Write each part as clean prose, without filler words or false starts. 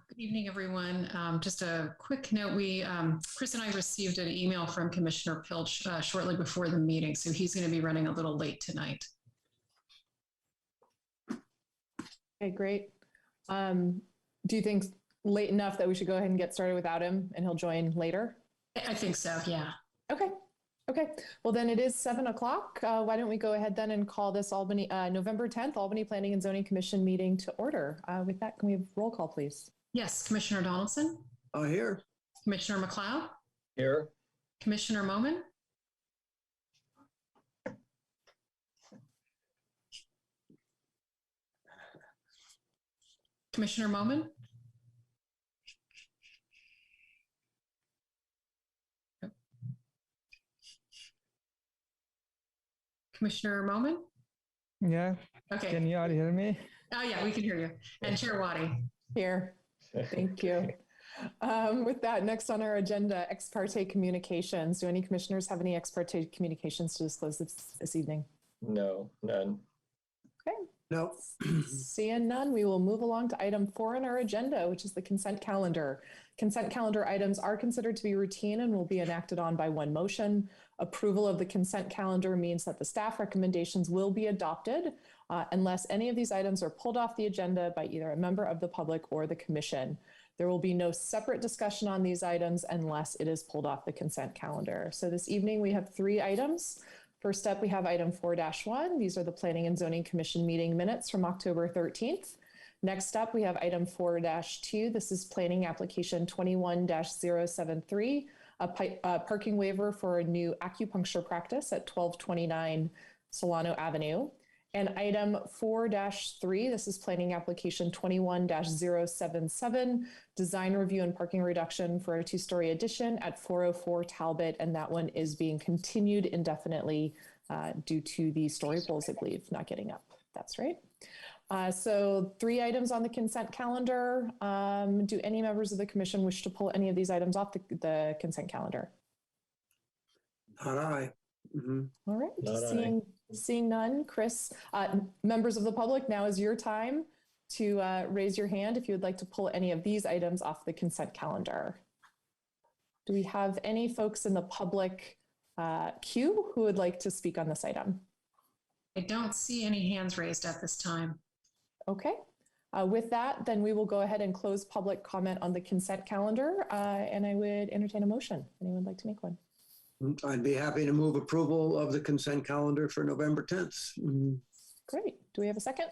Good evening, everyone. Just a quick note. Chris and I received an email from Commissioner Pilch shortly before the meeting, so he's going to be running a little late tonight. Okay, great. Do you think late enough that we should go ahead and get started without him and he'll join later? I think so, yeah. Okay. Well, then it is 7 o'clock. Why don't we go ahead then and call this November 10th Albany Planning and Zoning Commission meeting to order. With that, can we have roll call, please? Yes, Commissioner Donaldson. Here. Commissioner McLeod. Here. Commissioner Moman. Commissioner Moman. Commissioner Moman? Yeah. Okay. Can you all hear me? Oh, yeah, we can hear you. And Chair Waddy. Here. Thank you. With that, next on our agenda, ex parte communications. Do any commissioners have any ex parte communications to disclose this evening? No, none. Okay. No. Seeing none, we will move along to item 4 on our agenda, which is the consent calendar. Consent calendar items are considered to be routine and will be enacted on by one motion. Approval of the consent calendar means that the staff recommendations will be adopted unless any of these items are pulled off the agenda by either a member of the public or the commission. There will be no separate discussion on these items unless it is pulled off the consent calendar. So this evening we have 3 items. First up, we have item 4-1. These are the Planning and Zoning Commission meeting minutes from October 13th. Next up, we have item 4-2. This is planning application 21-073, a parking waiver for a new acupuncture practice at 1229 Solano Avenue. And item 4-3, this is planning application 21-077, design review and parking reduction for a 2-story addition at 404 Talbot. And that one is being continued indefinitely due to the story poles, I believe, not getting up. That's right. So 3 items on the consent calendar. Do any members of the commission wish to pull any of these items off the consent calendar? Not I. Mm-hmm. All right. Seeing none, Chris, members of the public, now is your time to raise your hand if you would like to pull any of these items off the consent calendar. Do we have any folks in the public queue who would like to speak on this item? I don't see any hands raised at this time. Okay. With that, then we will go ahead and close public comment on the consent calendar, and I would entertain a motion. Anyone would like to make one? I'd be happy to move approval of the consent calendar for November 10th. Mm-hmm. Great. Do we have a second?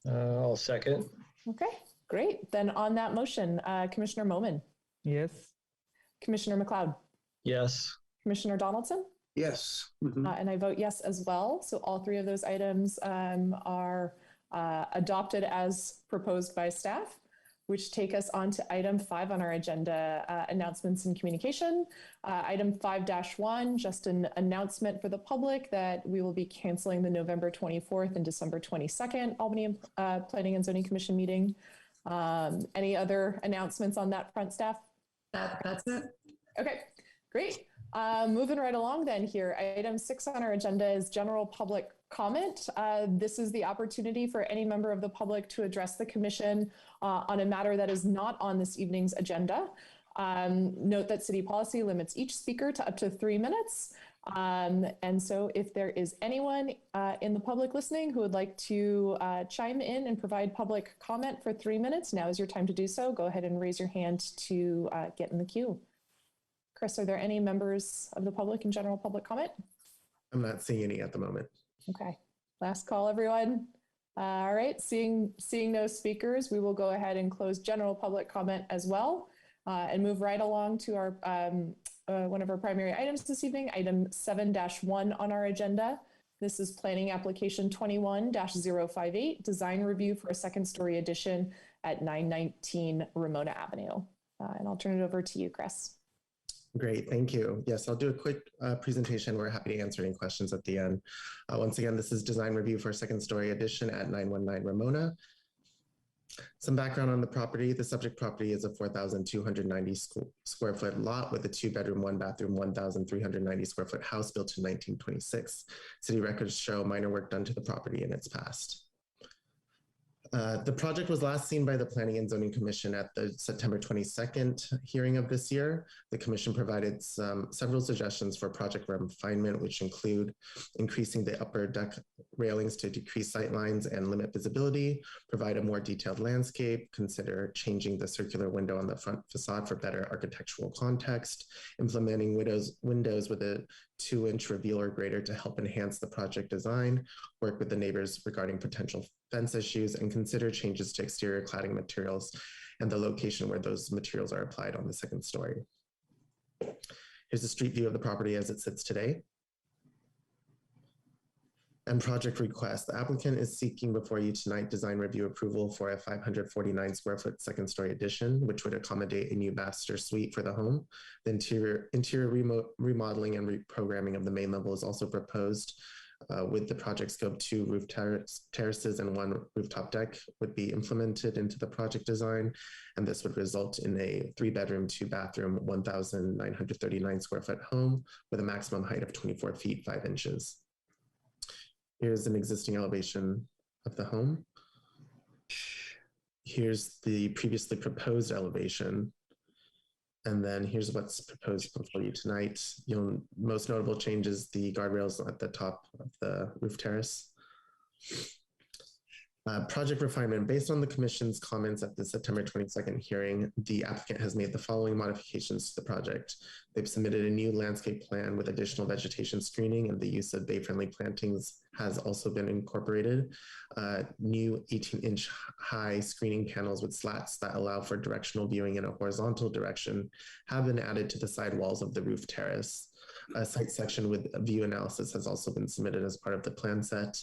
I'll second. Okay, great. Then on that motion, Commissioner Moman. Yes. Commissioner McLeod. Yes. Commissioner Donaldson. Yes. Mm-hmm. And I vote yes as well. So all 3 of those items are adopted as proposed by staff, which take us on to item 5 on our agenda, announcements and communication. Item 5-1, just an announcement for the public that we will be canceling the November 24th and December 22nd Albany Planning and Zoning Commission meeting. Any other announcements on that front, staff? That's it. Okay, great. Moving right along then here, item 6 on our agenda is general public comment. This is the opportunity for any member of the public to address the commission on a matter that is not on this evening's agenda. Note that city policy limits each speaker to up to 3 minutes. And so if there is anyone in the public listening who would like to chime in and provide public comment for 3 minutes, now is your time to do so. Go ahead and raise your hand to get in the queue. Chris, are there any members of the public in general public comment? I'm not seeing any at the moment. Okay, last call, everyone. All right, seeing no speakers, we will go ahead and close general public comment as well and move right along to our one of our primary items this evening, item 7-1 on our agenda. This is planning application 21-058, design review for a 2nd-story addition at 919 Ramona Avenue. And I'll turn it over to you, Chris. Great, thank you. Yes, I'll do a quick presentation. We're happy to answer any questions at the end. Once again, this is design review for a 2nd-story addition at 919 Ramona. Some background on the property. The subject property is a 4,290 square foot lot with a 2-bedroom, 1-bathroom, 1,390 square foot house built in 1926. City records show minor work done to the property in its past. The project was last seen by the Planning and Zoning Commission at the September 22nd hearing of this year. The commission provided several suggestions for project refinement, which include increasing the upper deck railings to decrease sight lines and limit visibility, provide a more detailed landscape, consider changing the circular window on the front facade for better architectural context, implementing windows with a 2-inch reveal or greater to help enhance the project design, work with the neighbors regarding potential fence issues, and consider changes to exterior cladding materials and the location where those materials are applied on the second story. Here's a street view of the property as it sits today. And project request. The applicant is seeking before you tonight design review approval for a 549 square foot second story addition, which would accommodate a new master suite for the home. The interior remodeling and reprogramming of the main level is also proposed. With the project scope, 2 roof terraces and 1 rooftop deck would be implemented into the project design. And this would result in a 3-bedroom, 2-bathroom, 1,939 square foot home with a maximum height of 24 feet, 5 inches. Here's an existing elevation of the home. Here's the previously proposed elevation. And then here's what's proposed before you tonight. Most notable change is the guardrails at the top of the roof terrace. Project refinement. Based on the commission's comments at the September 22nd hearing, the applicant has made the following modifications to the project. They've submitted a new landscape plan with additional vegetation screening, and the use of bay-friendly plantings has also been incorporated. New 18-inch high screening panels with slats that allow for directional viewing in a horizontal direction have been added to the side walls of the roof terrace. A site section with view analysis has also been submitted as part of the plan set.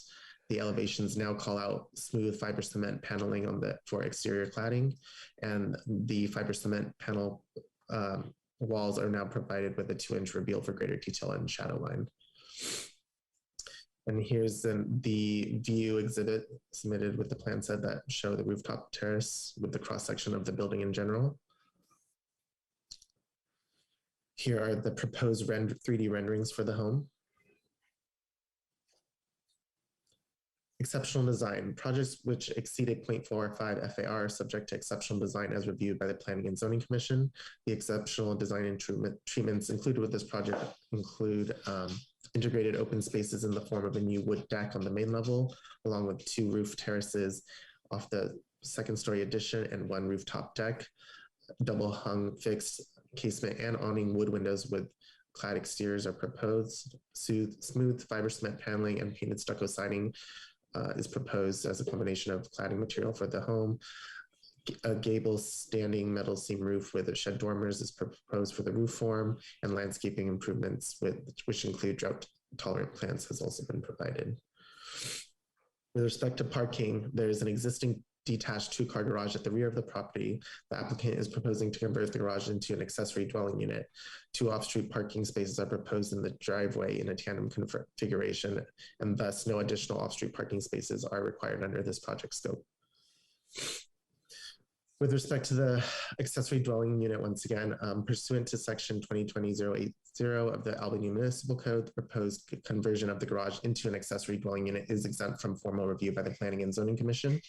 The elevations now call out smooth fiber cement paneling for exterior cladding, and the fiber cement panel walls are now provided with a 2-inch reveal for greater detail and shadow line. And here's the view exhibit submitted with the plan set that show the rooftop terrace with the cross section of the building in general. Here are the proposed 3D renderings for the home. Exceptional design. Projects which exceeded 0.45 FAR are subject to exceptional design as reviewed by the Planning and Zoning Commission. The exceptional design and treatments included with this project include integrated open spaces in the form of a new wood deck on the main level, along with 2 roof terraces off the second story addition and 1 rooftop deck, double hung fixed casement and awning wood windows with clad exteriors are proposed. Smooth fiber cement paneling and painted stucco siding is proposed as a combination of cladding material for the home. A gable standing metal seam roof with shed dormers is proposed for the roof form, and landscaping improvements which include drought tolerant plants has also been provided. With respect to parking, there is an existing detached 2-car garage at the rear of the property. The applicant is proposing to convert the garage into an accessory dwelling unit. 2 off-street parking spaces are proposed in the driveway in a tandem configuration, and thus no additional off-street parking spaces are required under this project scope. With respect to the accessory dwelling unit, once again, pursuant to section 2020-080 of the Albany Municipal Code, the proposed conversion of the garage into an accessory dwelling unit is exempt from formal review by the Planning and Zoning Commission.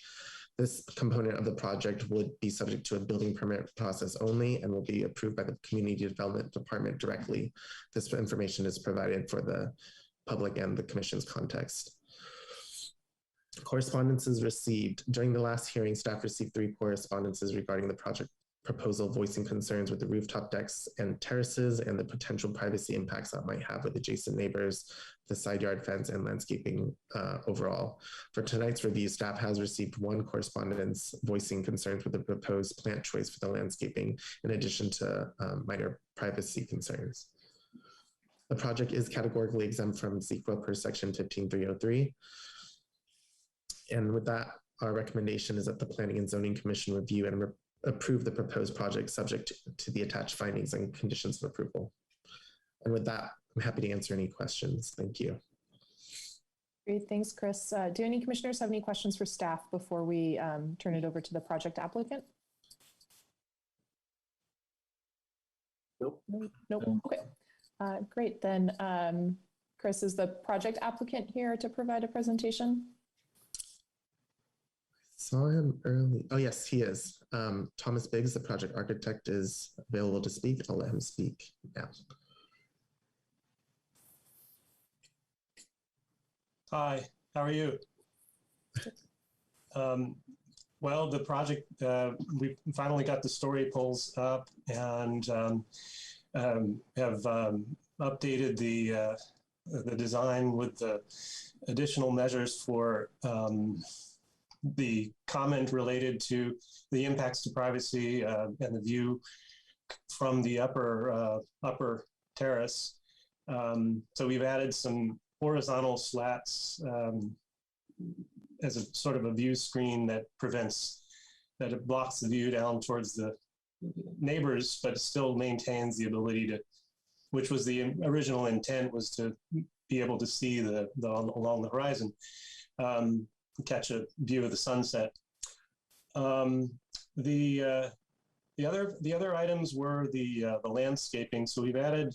This component of the project would be subject to a building permit process only and will be approved by the Community Development Department directly. This information is provided for the public and the Commission's context. Correspondences received. During the last hearing, staff received 3 correspondences regarding the project proposal voicing concerns with the rooftop decks and terraces and the potential privacy impacts that might have with adjacent neighbors, the side yard fence, and landscaping overall. For tonight's review, staff has received 1 correspondence voicing concerns with the proposed plant choice for the landscaping, in addition to minor privacy concerns. The project is categorically exempt from CEQA per section 15303. And with that, our recommendation is that the Planning and Zoning Commission review and approve the proposed project subject to the attached findings and conditions of approval. And with that, I'm happy to answer any questions. Thank you. Great, thanks, Chris. Do any commissioners have any questions for staff before we turn it over to the project applicant? Nope. Nope. Okay. Great. Then, Chris, is the project applicant here to provide a presentation? saw him early. Oh, yes, he is. Thomas Biggs, the project architect, is available to speak. I'll let him speak now. Hi, how are you? Well, the project, we finally got the story poles up and have updated the design with the additional measures for the comment related to the impacts to privacy and the view from the upper terrace. So we've added some horizontal slats as a sort of a view screen that it blocks the view down towards the neighbors, but still maintains the ability to, which was the original intent, was to be able to see along the horizon, catch a view of the sunset. The other items were the landscaping. So we've added,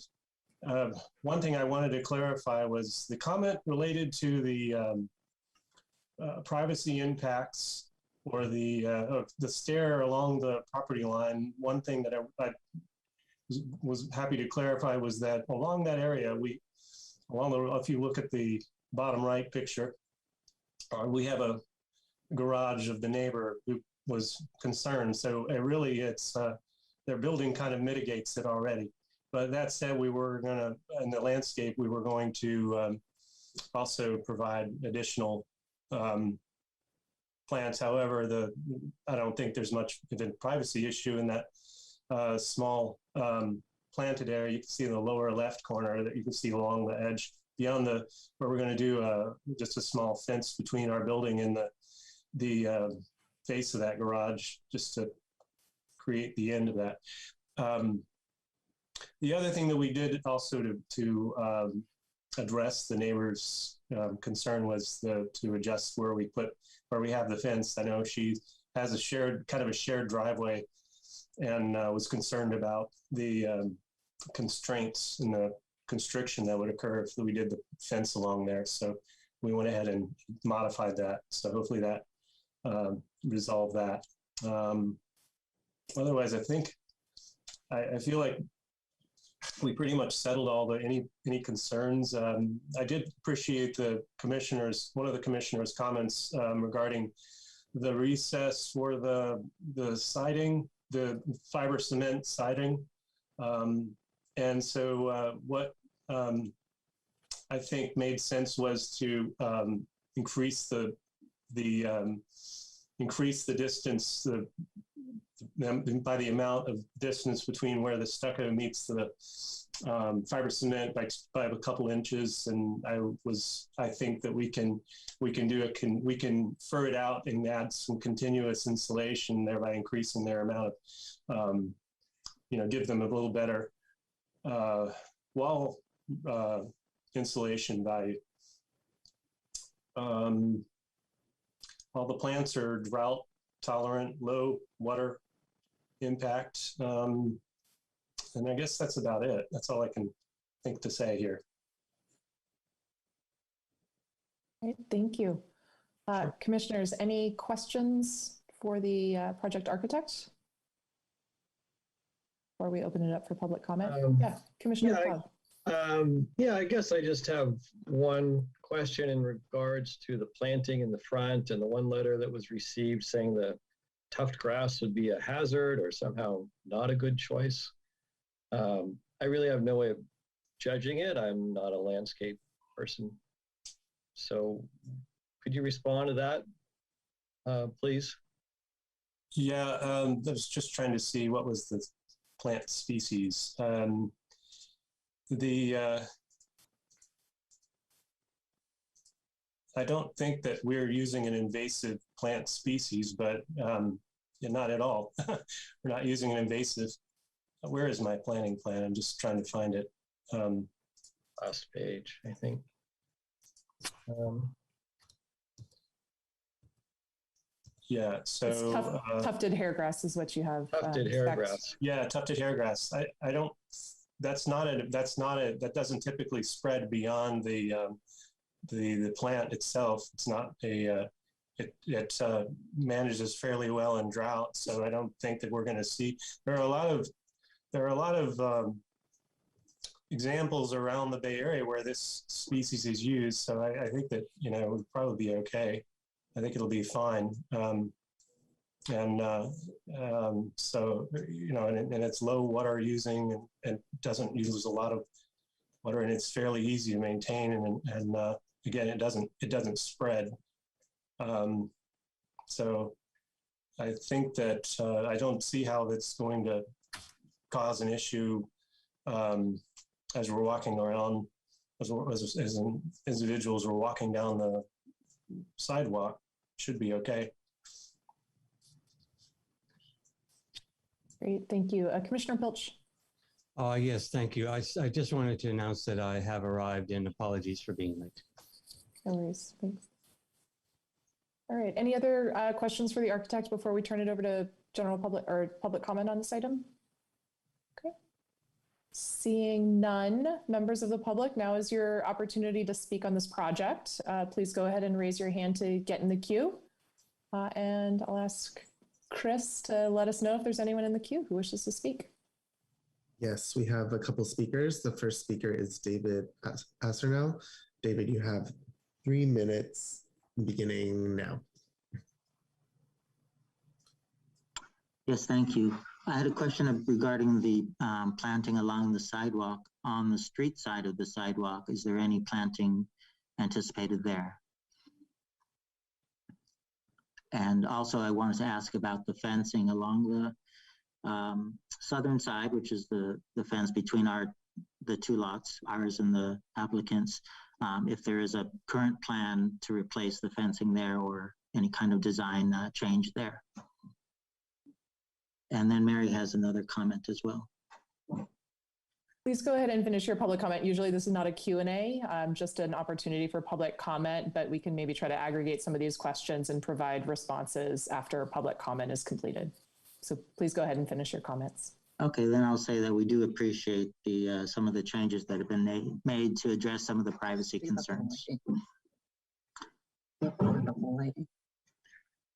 one thing I wanted to clarify was the comment related to the privacy impacts or the stair along the property line. One thing that I was happy to clarify was that along that area, if you look at the bottom right picture, we have a garage of the neighbor who was concerned. So their building kind of mitigates it already. But that said, we were going to, in the landscape, we were going to also provide additional plants. However, I don't think there's much of a privacy issue in that small planted area. You can see in the lower left corner that you can see along the edge. Beyond where we're going to do just a small fence between our building and the face of that garage, just to create the end of that. The other thing that we did also to address the neighbor's concern was to adjust where we have the fence. I know she has kind of a shared driveway, and was concerned about the constraints and the constriction that would occur if we did the fence along there. So we went ahead and modified that. So hopefully that resolved that. Otherwise, I feel like we pretty much settled any concerns. I did appreciate one of the commissioner's comments regarding the recess for the siding, the fiber cement siding. And so what I think made sense was to increase the distance by the amount of distance between where the stucco meets the fiber cement by a couple inches. And I think that we can fur it out and add some continuous insulation, thereby increasing their amount of, give them a little better wall insulation value. All the plants are drought tolerant, low water impact. And I guess that's about it. That's all I can think to say here. Right, thank you. Sure. Commissioners, any questions for the project architect? Before we open it up for public comment? Yeah, Commissioner Cobb. I guess I just have one question in regards to the planting in the front and the one letter that was received saying the tuft grass would be a hazard or somehow not a good choice. I really have no way of judging it. I'm not a landscape person. So could you respond to that, please? Yeah, I was just trying to see what was the plant species. I don't think that we're using an invasive plant species, but not at all. We're not using an invasive. Where is my planting plan? I'm just trying to find it. Last page, I think. Yeah, so It's tufted hairgrass is what you have. Tufted hairgrass. Yeah, tufted hairgrass. I don't. That doesn't typically spread beyond the plant itself. It's not a it manages fairly well in drought. So I don't think that we're going to see. There are a lot of examples around the Bay Area where this species is used. So I think that, you know, it would probably be okay. I think it'll be fine. So, you know, and it's low water using and doesn't use a lot of water, and it's fairly easy to maintain. And again, it doesn't spread. So I think that I don't see how that's going to cause an issue as we're walking around, as individuals are walking down the sidewalk. Should be okay. Great, thank you. Commissioner Pilch. Yes, thank you. I just wanted to announce that I have arrived, and apologies for being late. No worries, thanks. All right, any other questions for the architect before we turn it over to general public or public comment on this item? Okay. Seeing none, members of the public, now is your opportunity to speak on this project. Please go ahead and raise your hand to get in the queue. And I'll ask Chris to let us know if there's anyone in the queue who wishes to speak. Yes, we have a couple speakers. The first speaker is David Passernow. David, you have 3 minutes beginning now. Yes, thank you. I had a question regarding the planting along the sidewalk. On the street side of the sidewalk, is there any planting anticipated there? And also I wanted to ask about the fencing along the southern side, which is the fence between the two lots, ours and the applicants, if there is a current plan to replace the fencing there or any kind of design change there. And then Mary has another comment as well. Please go ahead and finish your public comment. Usually this is not a Q&A, just an opportunity for public comment, but we can maybe try to aggregate some of these questions and provide responses after public comment is completed. So please go ahead and finish your comments. Okay, then I'll say that we do appreciate some of the changes that have been made to address some of the privacy concerns.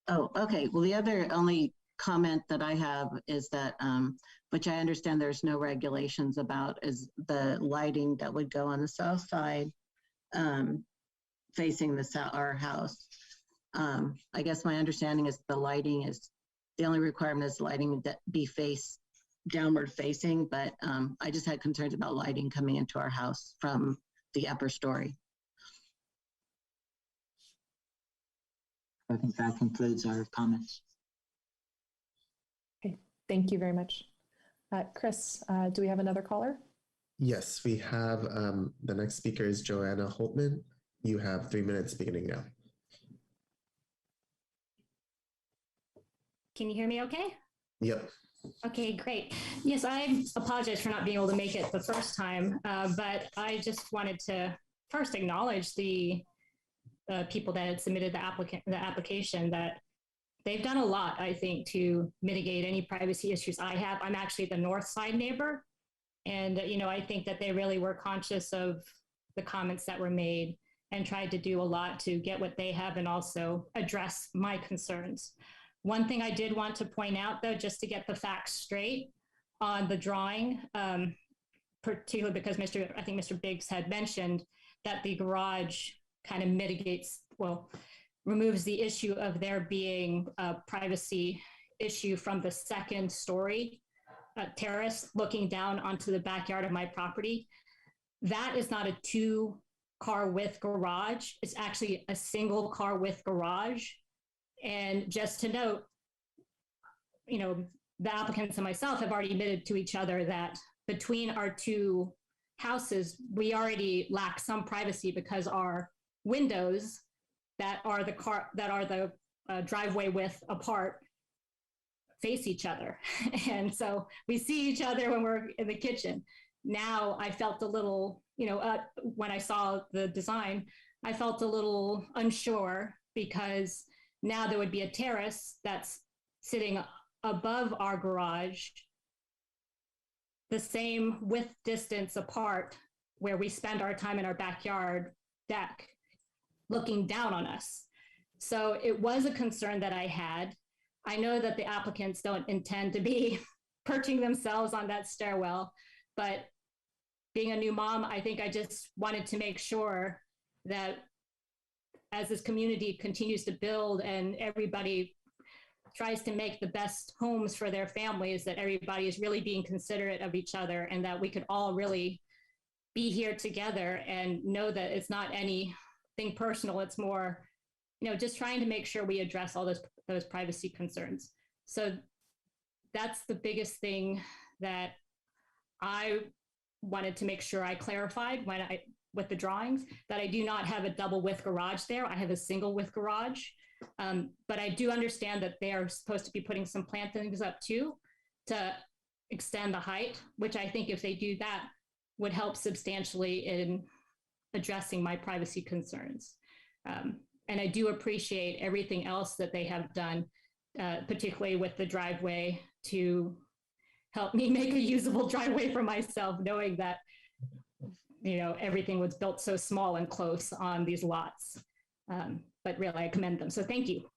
Oh, okay. Well, the other only comment that I have is that, which I understand there's no regulations about, is the lighting that would go on the south side facing our house. I guess my understanding is the lighting is, the only requirement is lighting that be downward facing, but I just had concerns about lighting coming into our house from the upper story. I think that concludes our comments. Okay, thank you very much. Chris, do we have another caller? Yes, we have the next speaker is Joanna Holtmann. You have 3 minutes beginning now. Can you hear me okay? Yep. Okay, great. Yes, I apologize for not being able to make it the first time, but I just wanted to first acknowledge the people that had submitted the application, that they've done a lot, I think, to mitigate any privacy issues I have. I'm actually the north side neighbor, and I think that they really were conscious of the comments that were made and tried to do a lot to get what they have and also address my concerns. One thing I did want to point out, though, just to get the facts straight on the drawing, particularly because I think Mr. Biggs had mentioned that the garage kind of removes the issue of there being a privacy issue from the second story terrace looking down onto the backyard of my property. That is not a 2-car width garage. It's actually a single car width garage. And just to note, the applicants and myself have already admitted to each other that between our two houses, we already lack some privacy because our windows that are the driveway width apart face each other. And so we see each other when we're in the kitchen. Now I felt a little, when I saw the design, I felt a little unsure because now there would be a terrace that's sitting above our garage, the same width distance apart where we spend our time in our backyard deck looking down on us. So it was a concern that I had. I know that the applicants don't intend to be perching themselves on that stairwell, but being a new mom, I think I just wanted to make sure that as this community continues to build and everybody tries to make the best homes for their families, that everybody is really being considerate of each other and that we could all really be here together and know that it's not anything personal. It's more, just trying to make sure we address all those privacy concerns. So that's the biggest thing that I wanted to make sure I clarified with the drawings, that I do not have a double width garage there. I have a single width garage. But I do understand that they are supposed to be putting some plantings up too to extend the height, which I think if they do that would help substantially in addressing my privacy concerns. And I do appreciate everything else that they have done, particularly with the driveway, to help me make a usable driveway for myself, knowing that, everything was built so small and close on these lots. But really, I commend them. So thank you.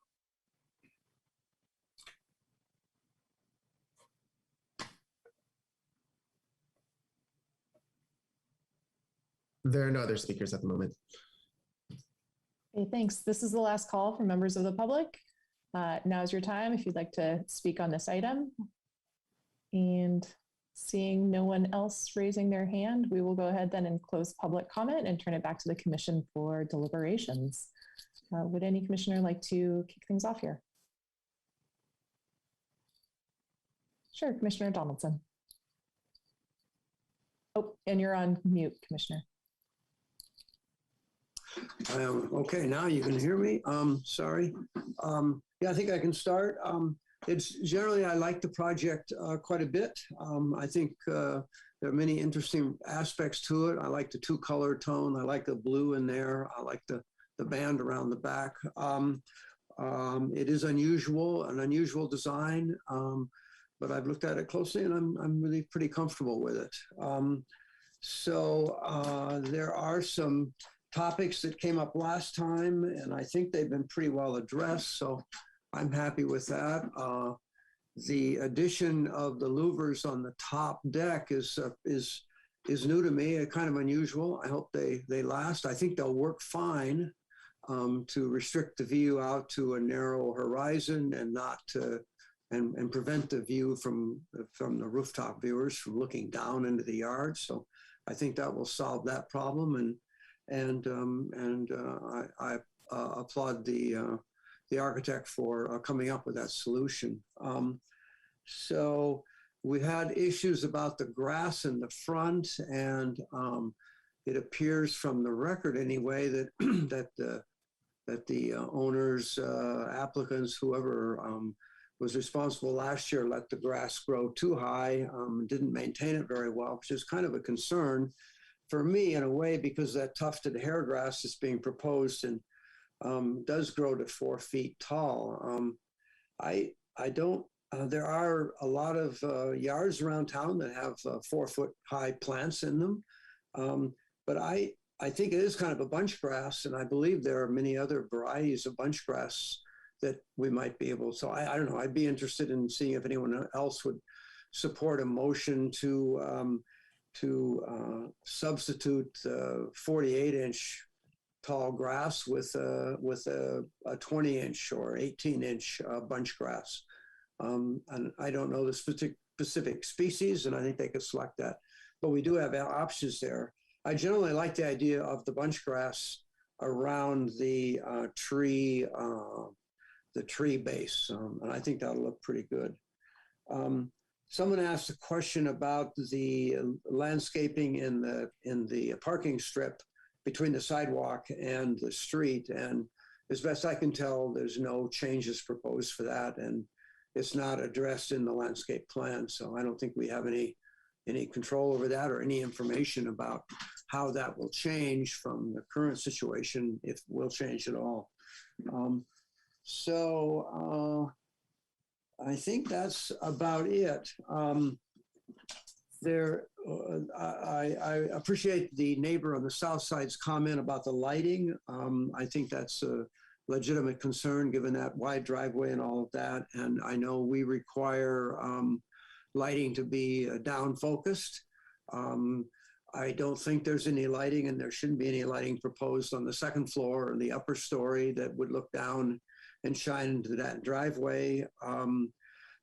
There are no other speakers at the moment. Okay, thanks. This is the last call for members of the public. Now is your time if you'd like to speak on this item. And seeing no one else raising their hand, we will go ahead then and close public comment and turn it back to the commission for deliberations. Would any commissioner like to kick things off here? Sure, Commissioner Donaldson. Oh, and you're on mute, Commissioner. Okay, now you can hear me. Sorry. Yeah, I think I can start. It's generally, I like the project quite a bit. I think there are many interesting aspects to it. I like the two color tone. I like the blue in there. I like the band around the back. It is an unusual design, but I've looked at it closely and I'm really pretty comfortable with it. So there are some topics that came up last time, and I think they've been pretty well addressed. So I'm happy with that. The addition of the louvers on the top deck is new to me, kind of unusual. I hope they last. I think they'll work fine to restrict the view out to a narrow horizon and not to and prevent the view from the rooftop viewers from looking down into the yard. So I think that will solve that problem, and I applaud the architect for coming up with that solution. So we had issues about the grass in the front, and it appears from the record anyway that that the owners, applicants, whoever was responsible last year, let the grass grow too high, didn't maintain it very well, which is kind of a concern for me in a way, because that tufted hair grass is being proposed and does grow to 4 feet tall. I don't, there are a lot of yards around town that have 4 foot high plants in them. But I think it is kind of a bunch grass, and I believe there are many other varieties of bunch grass that we might be able. So I don't know. I'd be interested in seeing if anyone else would support a motion to substitute 48-inch tall grass with a 20-inch or 18-inch bunch grass. And I don't know the specific species, and I think they could select that. But we do have options there. I generally like the idea of the bunch grass around the tree base, and I think that'll look pretty good. Someone asked a question about the landscaping in the parking strip between the sidewalk and the street, and as best I can tell, there's no changes proposed for that, and it's not addressed in the landscape plan. So I don't think we have any control over that or any information about how that will change from the current situation, if it will change at all. I think that's about it. I appreciate the neighbor on the south side's comment about the lighting. I think that's legitimate concern given that wide driveway and all of that. And I know we require lighting to be down focused. I don't think there's any lighting, and there shouldn't be any lighting proposed on the second floor or the upper story that would look down and shine into that driveway.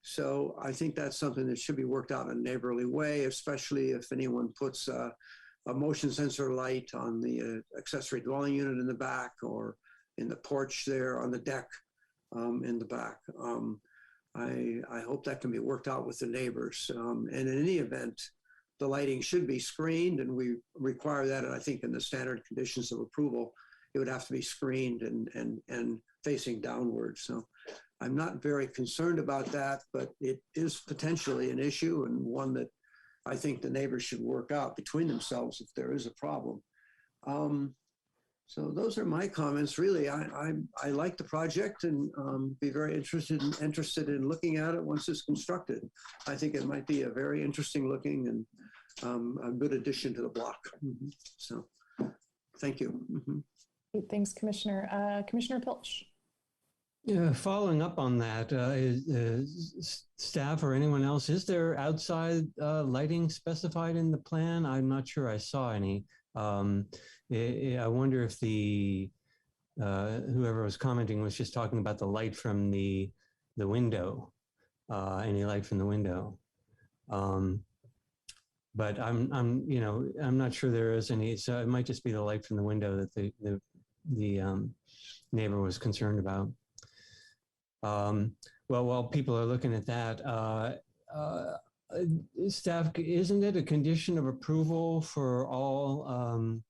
So I think that's something that should be worked out in a neighborly way, especially if anyone puts a motion sensor light on the accessory dwelling unit in the back or in the porch there on the deck in the back. I hope that can be worked out with the neighbors. And in any event, the lighting should be screened, and we require that. And I think in the standard conditions of approval, it would have to be screened and facing downward. So I'm not very concerned about that, but it is potentially an issue, and one that I think the neighbors should work out between themselves if there is a problem. So those are my comments. Really, I like the project and be very interested in looking at it once it's constructed. I think it might be a very interesting looking and a good addition to the block. So thank you. Thanks, Commissioner. Commissioner Pilch. Yeah, following up on that, staff or anyone else, is there outside lighting specified in the plan? I'm not sure I saw any. I wonder if the whoever was commenting was just talking about the light from the window, any light from the window. But I'm not sure there is any. So it might just be the light from the window that the neighbor was concerned about. Well, while people are looking at that, staff, isn't it a condition of approval for all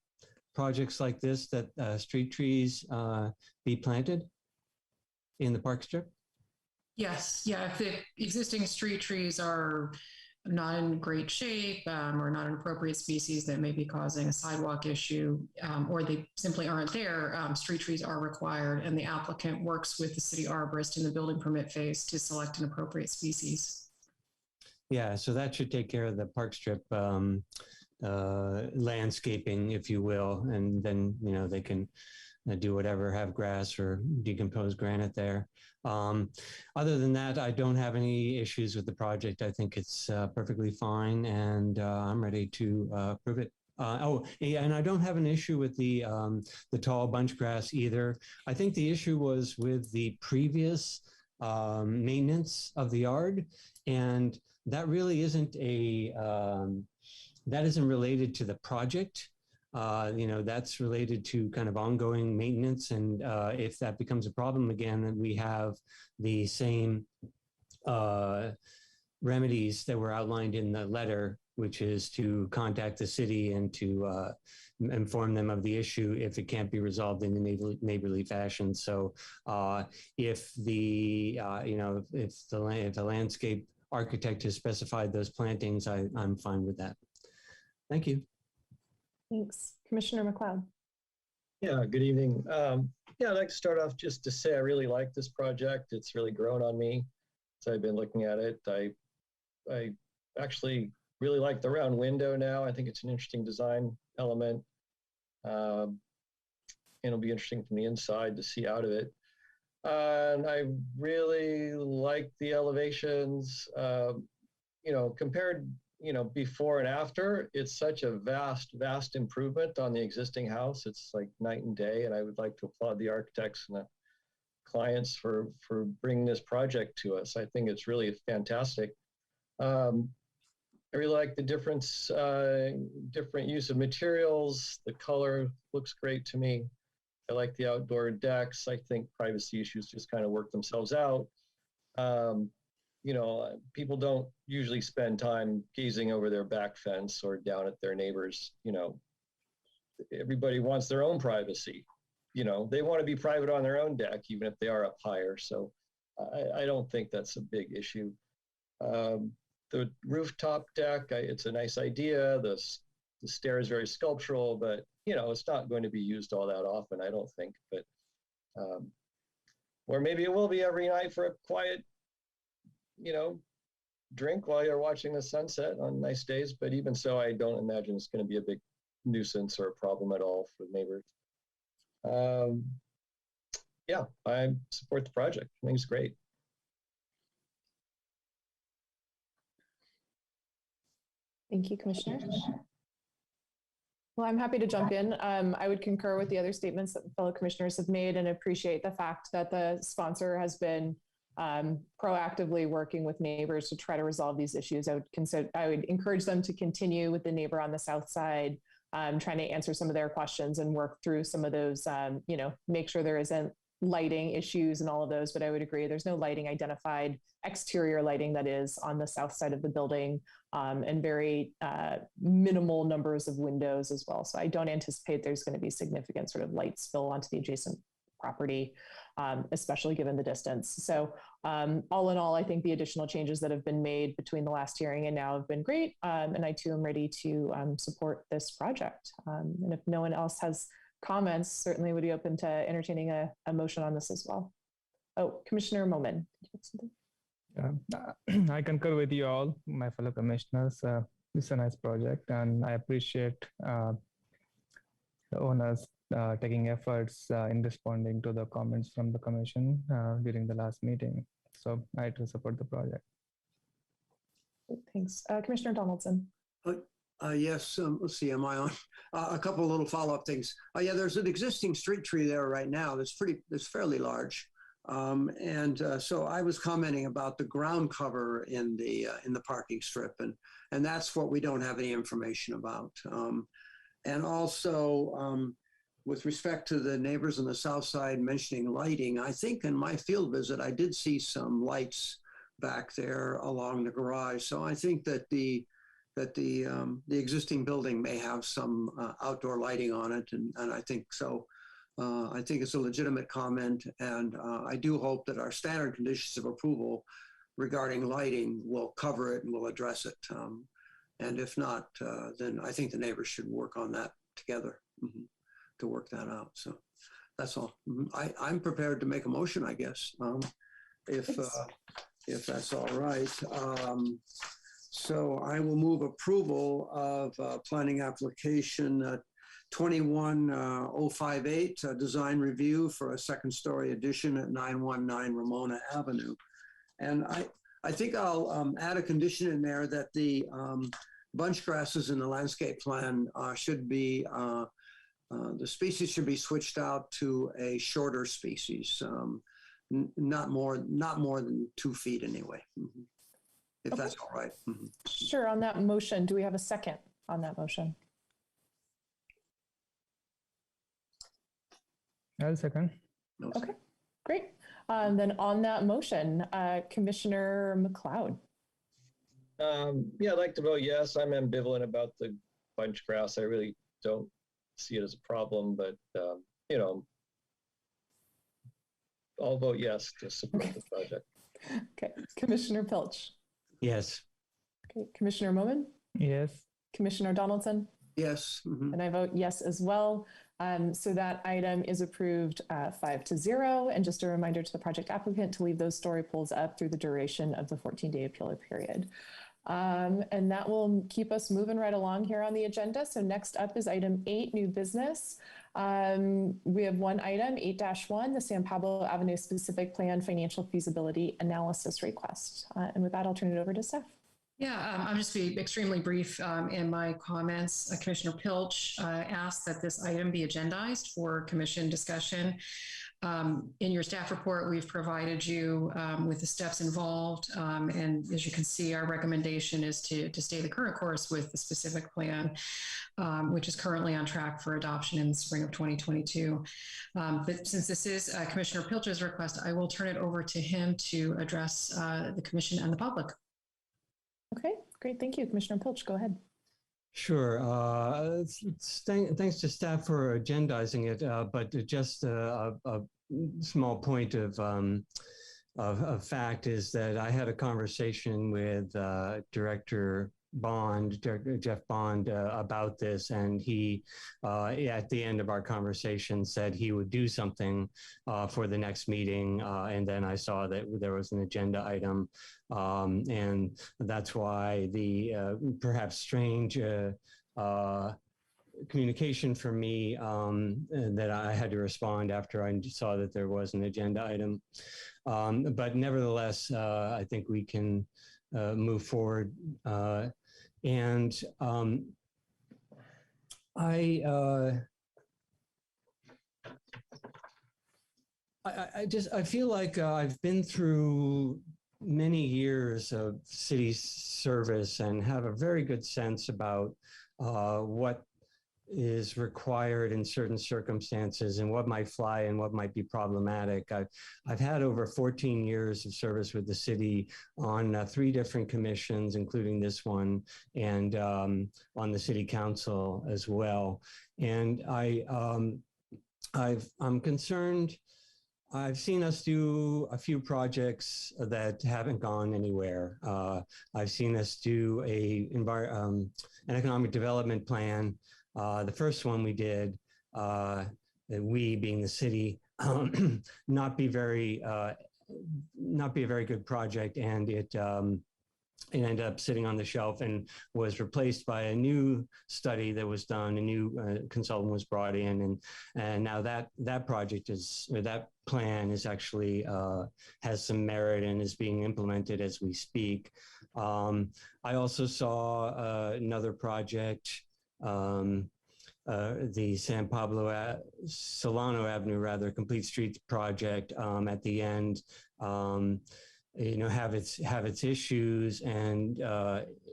projects like this that street trees be planted in the park strip? Yes, yeah, if the existing street trees are not in great shape or not an appropriate species that may be causing a sidewalk issue, or they simply aren't there, street trees are required, and the applicant works with the city arborist in the building permit phase to select an appropriate species. Yeah, so that should take care of the park strip landscaping, if you will, and then they can do whatever, have grass or decomposed granite there. Other than that, I don't have any issues with the project. I think it's perfectly fine, and I'm ready to approve it. Oh, yeah, and I don't have an issue with the tall bunch grass either. I think the issue was with the previous maintenance of the yard, and that really isn't that isn't related to the project. That's related to kind of ongoing maintenance. And if that becomes a problem again, then we have the same remedies that were outlined in the letter, which is to contact the city and to inform them of the issue if it can't be resolved in a neighborly fashion. So if the landscape architect has specified those plantings, I'm fine with that. Thank you. Thanks. Commissioner McLeod. Yeah, good evening. Yeah, I'd like to start off just to say I really like this project. It's really grown on me as I've been looking at it. I actually really like the round window now. I think it's an interesting design element. It'll be interesting from the inside to see out of it. And I really like the elevations, compared before and after, it's such a vast improvement on the existing house. It's like night and day. And I would like to applaud the architects and the clients for bringing this project to us. I think it's really fantastic. I really like the different use of materials. The color looks great to me. I like the outdoor decks. I think privacy issues just kind of work themselves out. People don't usually spend time gazing over their back fence or down at their neighbors. Everybody wants their own privacy. They want to be private on their own deck, even if they are up higher. So I don't think that's a big issue. The rooftop deck, it's a nice idea. The stair is very sculptural, but it's not going to be used all that often, I don't think. But or maybe it will be every night for a quiet drink while you're watching the sunset on nice days. But even so, I don't imagine it's going to be a big nuisance or a problem at all for neighbors. Yeah, I support the project. I think it's great. Thank you, Commissioner. Well, I'm happy to jump in. I would concur with the other statements that fellow commissioners have made and appreciate the fact that the sponsor has been proactively working with neighbors to try to resolve these issues. I would encourage them to continue with the neighbor on the south side, trying to answer some of their questions and work through some of those, make sure there isn't lighting issues and all of those. But I would agree, there's no lighting identified, exterior lighting that is on the south side of the building, and very minimal numbers of windows as well. So I don't anticipate there's going to be significant sort of light spill onto the adjacent property, especially given the distance. So all in all, I think the additional changes that have been made between the last hearing and now have been great. And I too am ready to support this project. And if no one else has comments, certainly would be open to entertaining a motion on this as well. Oh, Commissioner Momin. I concur with you all, my fellow commissioners. It's a nice project, and I appreciate the owners taking efforts in responding to the comments from the commission during the last meeting. So I too support the project. Thanks. Commissioner Donaldson. Yes, let's see, am I on? A couple of little follow-up things. Yeah, there's an existing street tree there right now that's fairly large. So I was commenting about the ground cover in the parking strip, and that's what we don't have any information about. And also, with respect to the neighbors on the south side mentioning lighting, I think in my field visit I did see some lights back there along the garage. So I think that the existing building may have some outdoor lighting on it, and I think so. I think it's a legitimate comment, and I do hope that our standard conditions of approval regarding lighting will cover it and will address it. And if not, then I think the neighbors should work on that together to work that out. So that's all. I'm prepared to make a motion, I guess, if that's all right. So I will move approval of planning application 21058, design review for a second story addition at 919 Ramona Avenue. And I think I'll add a condition in there that the bunch grasses in the landscape plan should be, the species should be switched out to a shorter species, not more than 2 feet anyway, if Okay. that's all right. Sure. On that motion, do we have a second on that motion? I'll second. Okay, great. Then on that motion, Commissioner McLeod. Yeah, I'd like to vote yes. I'm ambivalent about the bunch grass. I really don't see it as a problem, but I'll vote yes to support the project. Okay, Commissioner Pilch. Yes. Okay, Commissioner Momin. Yes. Commissioner Donaldson. Yes. And I vote yes as well. So that item is approved 5-0. And just a reminder to the project applicant to leave those story poles up through the duration of the 14-day appeal period. And that will keep us moving right along here on the agenda. So next up is item 8, new business. We have one item, 8-1, the San Pablo Avenue specific plan financial feasibility analysis request. And with that, I'll turn it over to Steph. Yeah, I'm just be extremely brief in my comments. Commissioner Pilch asked that this item be agendized for commission discussion. In your staff report, we've provided you with the steps involved. And as you can see, our recommendation is to stay the current course with the specific plan, which is currently on track for adoption in the spring of 2022. But since this is Commissioner Pilch's request, I will turn it over to him to address the commission and the public. Okay, great. Thank you. Commissioner Pilch, go ahead. Sure. Thanks to staff for agendizing it, but just a small point of fact is that I had a conversation with Director Jeff Bond, about this, and he, at the end of our conversation, said he would do something for the next meeting, and then I saw that there was an agenda item, and that's why the perhaps strange communication from me that I had to respond after I saw that there was an agenda item. But nevertheless, I think we can move forward. And I feel like I've been through many years of city service and have a very good sense about what is required in certain circumstances and what might fly and what might be problematic. I've had over 14 years of service with the city on 3 different commissions, including this one, and on the city council as well. And I'm concerned. I've seen us do a few projects that haven't gone anywhere. I've seen us do an economic development plan. The first one we did, we being the city, not be a very good project, and it ended up sitting on the shelf and was replaced by a new study that was done. A new consultant was brought in, and now that project that plan is actually has some merit and is being implemented as we speak. I also saw another project, the San Pablo Solano Avenue, rather, Complete Streets project at the end. Have its issues, and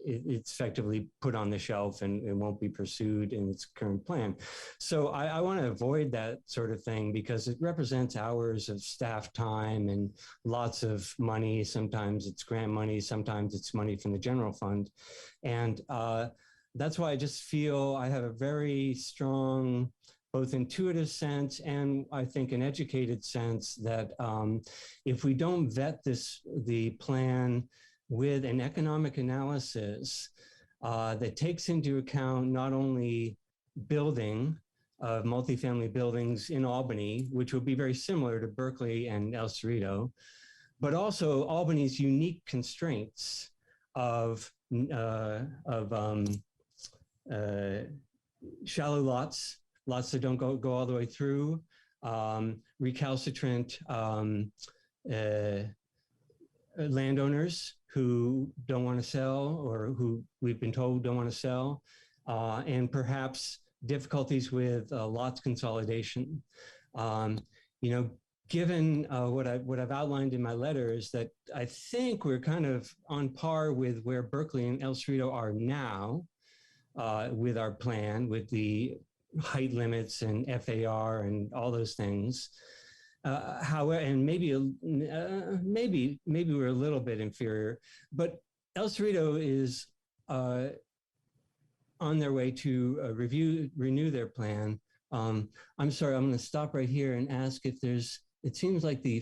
it's effectively put on the shelf and it won't be pursued in its current plan. So I want to avoid that sort of thing because it represents hours of staff time and lots of money. Sometimes it's grant money, sometimes it's money from the general fund. And that's why I just feel I have a very strong both intuitive sense and I think an educated sense that if we don't vet the plan with an economic analysis that takes into account not only building of multifamily buildings in Albany, which will be very similar to Berkeley and El Cerrito, but also Albany's unique constraints of shallow lots that don't go all the way through, recalcitrant landowners who don't want to sell or who we've been told don't want to sell, and perhaps difficulties with lots consolidation. Given what I've outlined in my letter is that I think we're kind of on par with where Berkeley and El Cerrito are now with our plan, with the height limits and FAR and all those things. However, and maybe we're a little bit inferior, but El Cerrito is on their way to renew their plan. I'm sorry, I'm going to stop right here and ask if it seems like the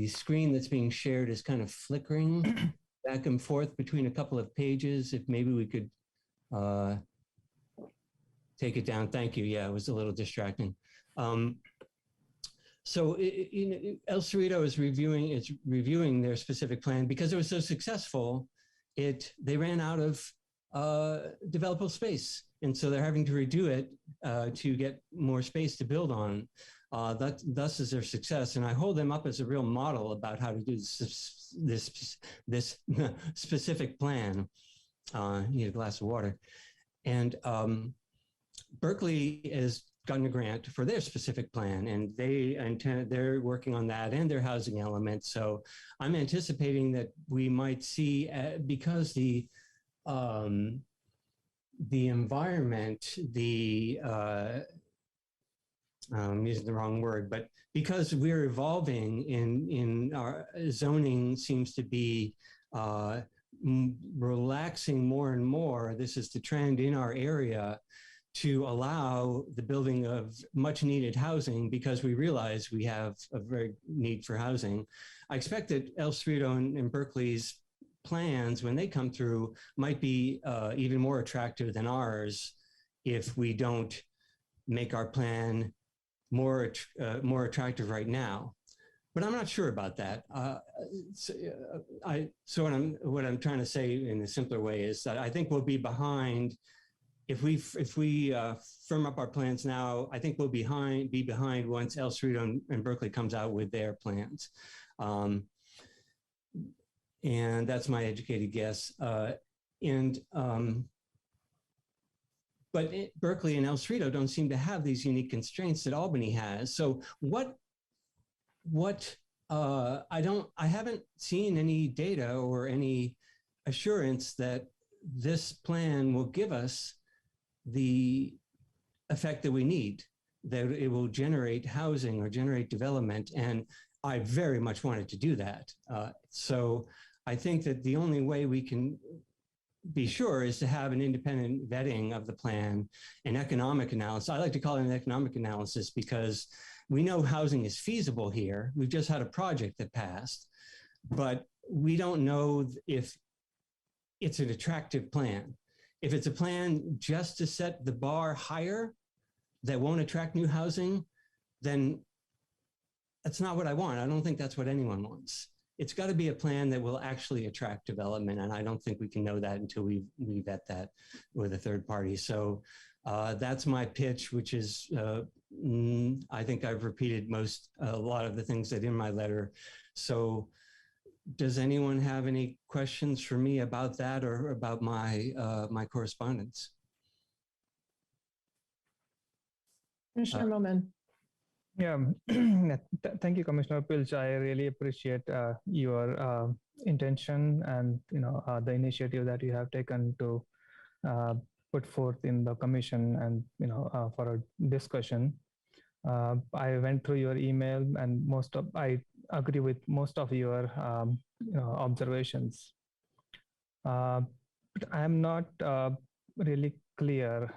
screen that's being shared is kind of flickering back and forth between a couple of pages. If maybe we could take it down. Thank you. Yeah, it was a little distracting. So El Cerrito is reviewing their specific plan because it was so successful. They ran out of developable space, and so they're having to redo it to get more space to build on. Thus is their success, and I hold them up as a real model about how to do this specific plan. Need a glass of water. And Berkeley has gotten a grant for their specific plan, and they're working on that and their housing element. So I'm anticipating that we might see, because the environment, I'm using the wrong word, but because we're evolving in our zoning seems to be relaxing more and more. This is the trend in our area to allow the building of much needed housing because we realize we have a very need for housing. I expect that El Cerrito and Berkeley's plans, when they come through, might be even more attractive than ours if we don't make our plan more attractive right now. but I'm not sure about that. So what I'm trying to say in a simpler way is that I think we'll be behind if we firm up our plans now. I think we'll be behind once El Cerrito and Berkeley comes out with their plans, and that's my educated guess. But Berkeley and El Cerrito don't seem to have these unique constraints that Albany has. So I haven't seen any data or any assurance that this plan will give us the effect that we need, that it will generate housing or generate development. And I very much wanted to do that. So I think that the only way we can be sure is to have an independent vetting of the plan, an economic analysis. I like to call it an economic analysis because we know housing is feasible here. We've just had a project that passed, but we don't know if it's an attractive plan. If it's a plan just to set the bar higher that won't attract new housing, then that's not what I want. I don't think that's what anyone wants. It's got to be a plan that will actually attract development, and I don't think we can know that until we vet that with a third party. So that's my pitch, which is I think I've repeated a lot of the things that in my letter. So does anyone have any questions for me about that or about my my correspondence? Commissioner Mohman. Yeah, thank you, Commissioner Pilch. I really appreciate your intention and the initiative that you have taken to put forth in the commission and for a discussion. I went through your email and I agree with most of your observations. But I'm not really clear.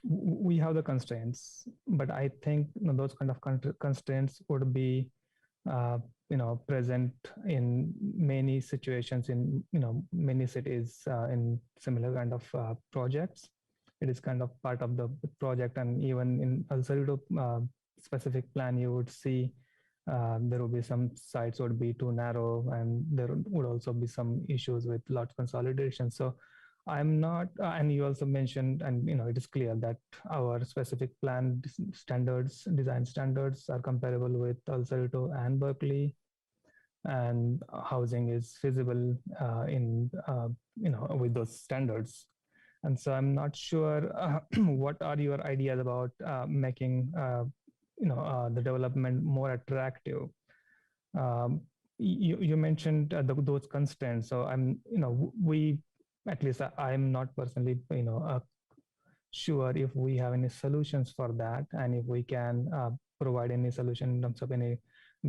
We have the constraints, but I think those kind of constraints would be present in many situations in many cities in similar kind of projects. It is kind of part of the project, and even in El Cerrito specific plan, you would see there will be some sites would be too narrow, and there would also be some issues with lot consolidation. So I'm not, and you also mentioned, and it is clear that our specific plan standards, design standards, are comparable with El Cerrito and Berkeley, and housing is feasible in with those standards. And so I'm not sure what are your ideas about making the development more attractive. You mentioned those constraints, so at least I'm not personally, sure if we have any solutions for that, and if we can provide any solution in terms of any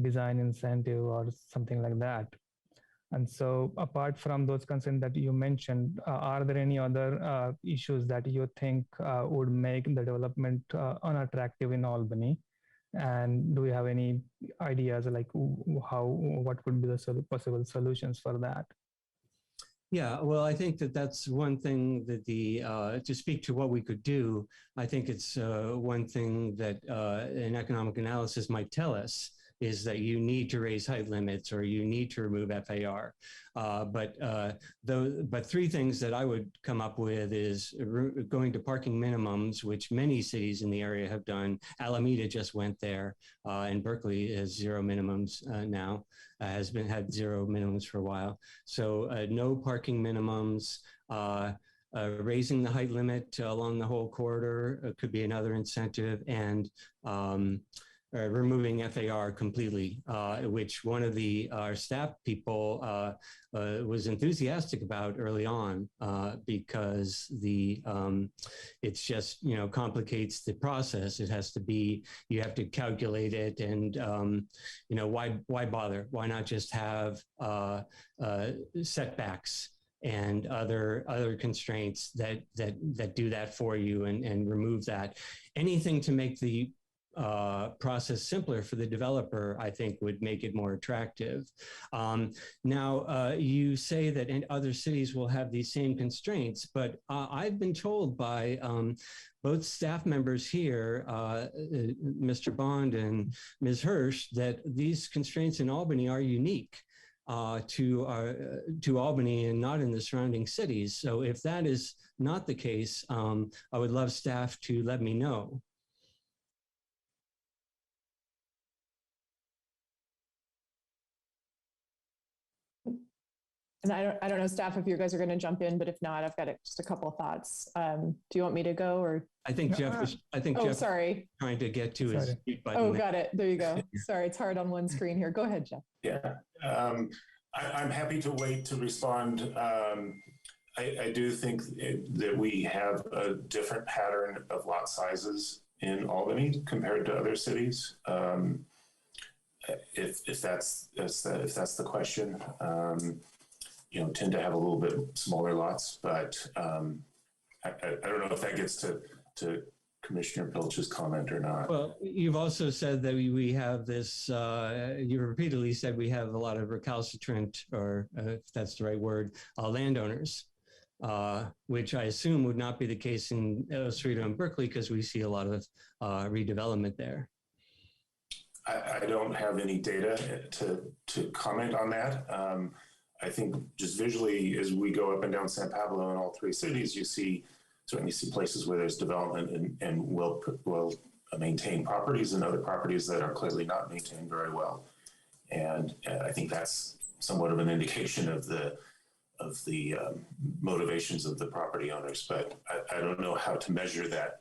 design incentive or something like that. And so, apart from those concerns that you mentioned, are there any other issues that you think would make the development unattractive in Albany? And do you have any ideas like what could be the possible solutions for that? Yeah, well, I think that's one thing that to speak to what we could do, I think it's one thing that an economic analysis might tell us is that you need to raise height limits or you need to remove FAR. But three things that I would come up with is going to parking minimums, which many cities in the area have done. Alameda just went there, and Berkeley has zero minimums now, had zero minimums for a while. So no parking minimums. Raising the height limit along the whole corridor could be another incentive, and removing FAR completely, which one of our staff people was enthusiastic about early on because it's just, complicates the process. It has to be, you have to calculate it, and why bother? Why not just have setbacks and other constraints that do that for you and remove that? Anything to make the process simpler for the developer, I think would make it more attractive. Now, you say that in other cities will have these same constraints, but I've been told by both staff members here, Mr. Bond and Ms. Hirsch, that these constraints in Albany are unique to Albany and not in the surrounding cities. So if that is not the case, I would love staff to let me know. And I don't know, staff, if you guys are going to jump in, but if not, I've got just a couple of thoughts. Do you want me to go, or? I think Jeff is, Jeff sorry. Trying to get to his mute button. Oh, got it. There you go. Sorry, it's hard on one screen here. Go ahead, Jeff. Yeah, I'm happy to wait to respond. I do think that we have a different pattern of lot sizes in Albany compared to other cities. If that's the question, tend to have a little bit smaller lots, but I don't know if that gets to Commissioner Pilch's comment or not. Well, you've also said that we have this, you repeatedly said we have a lot of recalcitrant, or if that's the right word, landowners, which I assume would not be the case in Cerrito and Berkeley, because we see a lot of redevelopment there. I don't have any data to comment on that. I think just visually, as we go up and down San Pablo in all three cities, you certainly see places where there's development and well maintained properties, and other properties that are clearly not maintained very well. And I think that's somewhat of an indication of the motivations of the property owners. But I don't know how to measure that,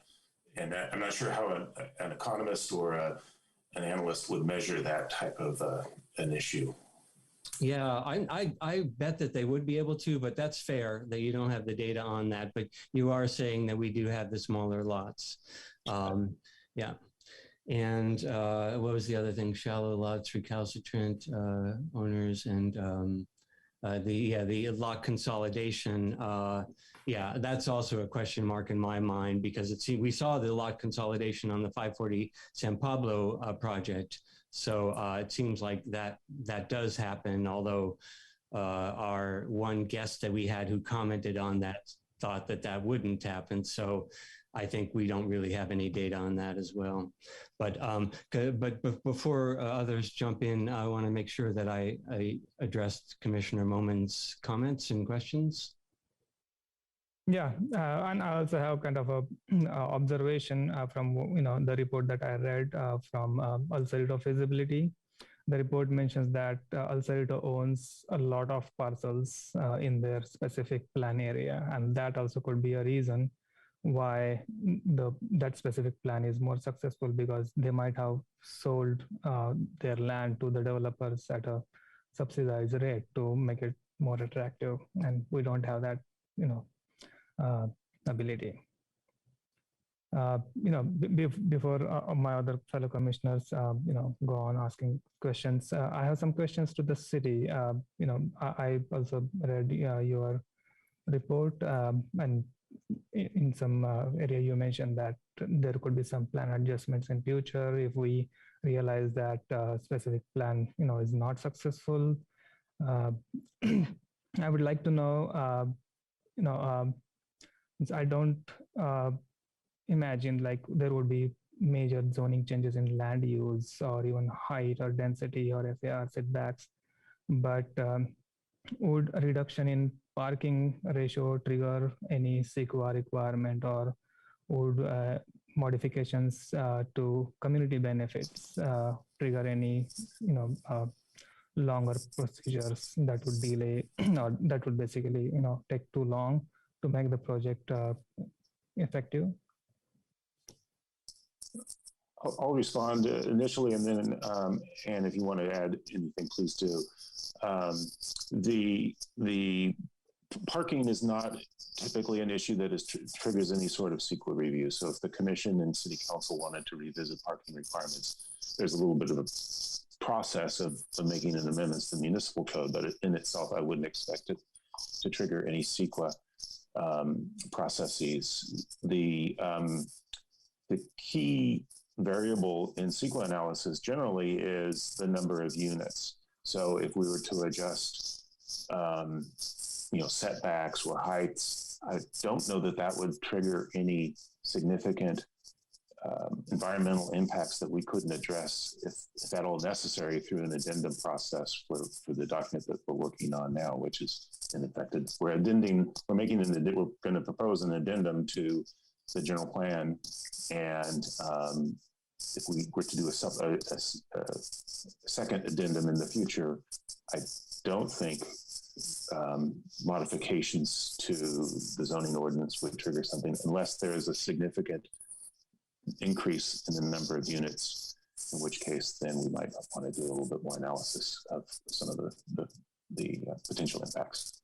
and I'm not sure how an economist or an analyst would measure that type of an issue. Yeah, I bet that they would be able to, but that's fair that you don't have the data on that. But you are saying that we do have the smaller lots. Yeah. And what was the other thing? Shallow lots, recalcitrant owners, and the lot consolidation. Yeah, that's also a question mark in my mind, because we saw the lot consolidation on the 540 San Pablo project. So it seems like that does happen, although our one guest that we had who commented on that thought that wouldn't happen. So I think we don't really have any data on that as well. But before others jump in, I want to make sure that I addressed Commissioner Momin's comments and questions. Yeah, and I also have kind of a observation from the report that I read from Cerrito feasibility. The report mentions that Cerrito owns a lot of parcels in their specific plan area, and that also could be a reason why that specific plan is more successful, because they might have sold their land to the developers at a subsidized rate to make it more attractive, and we don't have that ability. Before my other fellow commissioners, go on asking questions. I have some questions to the city. I also read your report, and in some area you mentioned that there could be some plan adjustments in future if we realize that specific plan, is not successful. I would like to know, I don't imagine like there would be major zoning changes in land use or even height or density or FAR setbacks, but would a reduction in parking ratio trigger any CEQA requirement, or would modifications to community benefits trigger any longer procedures that would delay or that would basically take too long to make the project effective? I'll respond initially, and then and if you want to add anything, please do. The parking is not typically an issue that triggers any sort of CEQA review. So if the commission and city council wanted to revisit parking requirements, there's a little bit of a process of making an amendment to the municipal code, but in itself, I wouldn't expect it to trigger any CEQA processes. The key variable in CEQA analysis generally is the number of units. So if we were to adjust, setbacks or heights, I don't know that that would trigger any significant environmental impacts that we couldn't address, if at all necessary, through an addendum process for the document that we're working on now, which is in effect, we're going to propose an addendum to the general plan. And if we were to do a second addendum in the future, I don't think modifications to the zoning ordinance would trigger something unless there is a significant increase in the number of units, in which case then we might want to do a little bit more analysis of some of the potential impacts.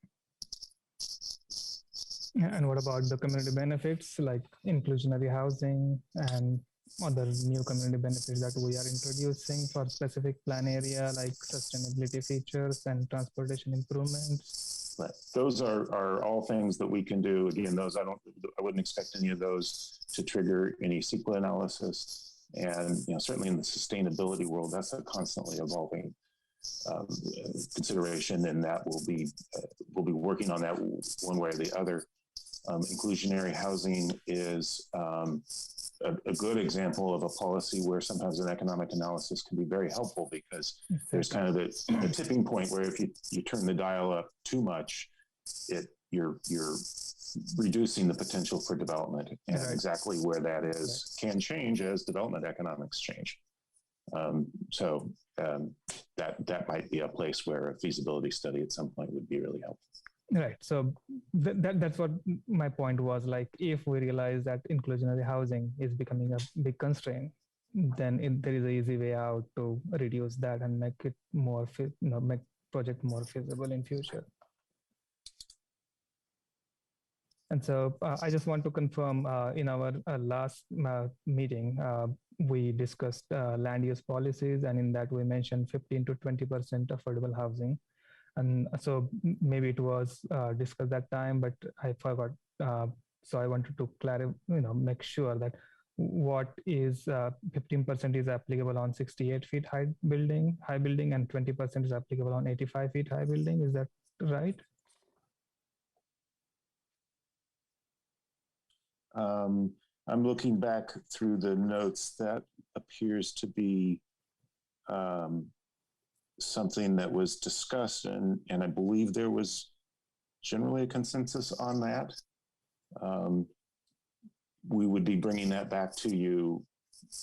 And what about the community benefits like inclusionary housing and other new community benefits that we are introducing for specific plan area, like sustainability features and transportation improvements? Right. Those are all things that we can do. Again, those I wouldn't expect any of those to trigger any CEQA analysis. And certainly in the sustainability world, that's a constantly evolving consideration, and that we'll be working on that one way or the other. Inclusionary housing is a good example of a policy where sometimes an economic analysis can be very helpful, because there's kind of a tipping point where if you turn the dial up too much, you're reducing the potential for development, and exactly where that is can change as development economics change. That might be a place where a feasibility study at some point would be really helpful. Right. So that's what my point was. Like, if we realize that inclusionary housing is becoming a big constraint, then there is an easy way out to reduce that and make it more, make project more feasible in future. And so I just want to confirm, in our last meeting, we discussed land use policies, and in that we mentioned 15 to 20% affordable housing. And so maybe it was discussed that time, but I forgot. So I wanted to clarify, make sure that what is 15% is applicable on 68 feet high building, and 20% is applicable on 85 feet high building. Is that right? I'm looking back through the notes. That appears to be something that was discussed, and I believe there was generally a consensus on that. We would be bringing that back to you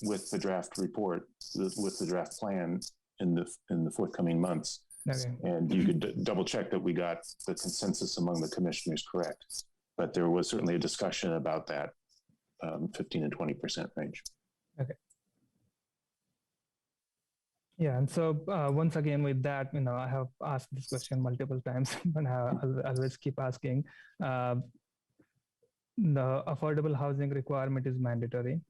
with the draft report, with the draft plan in the forthcoming months. Okay. And you could double check that we got the consensus among the commissioners correct. But there was certainly a discussion about that 15 and 20% range. Okay. Yeah, and so once again with that, I have asked this question multiple times, but I'll always keep asking. The affordable housing requirement is mandatory.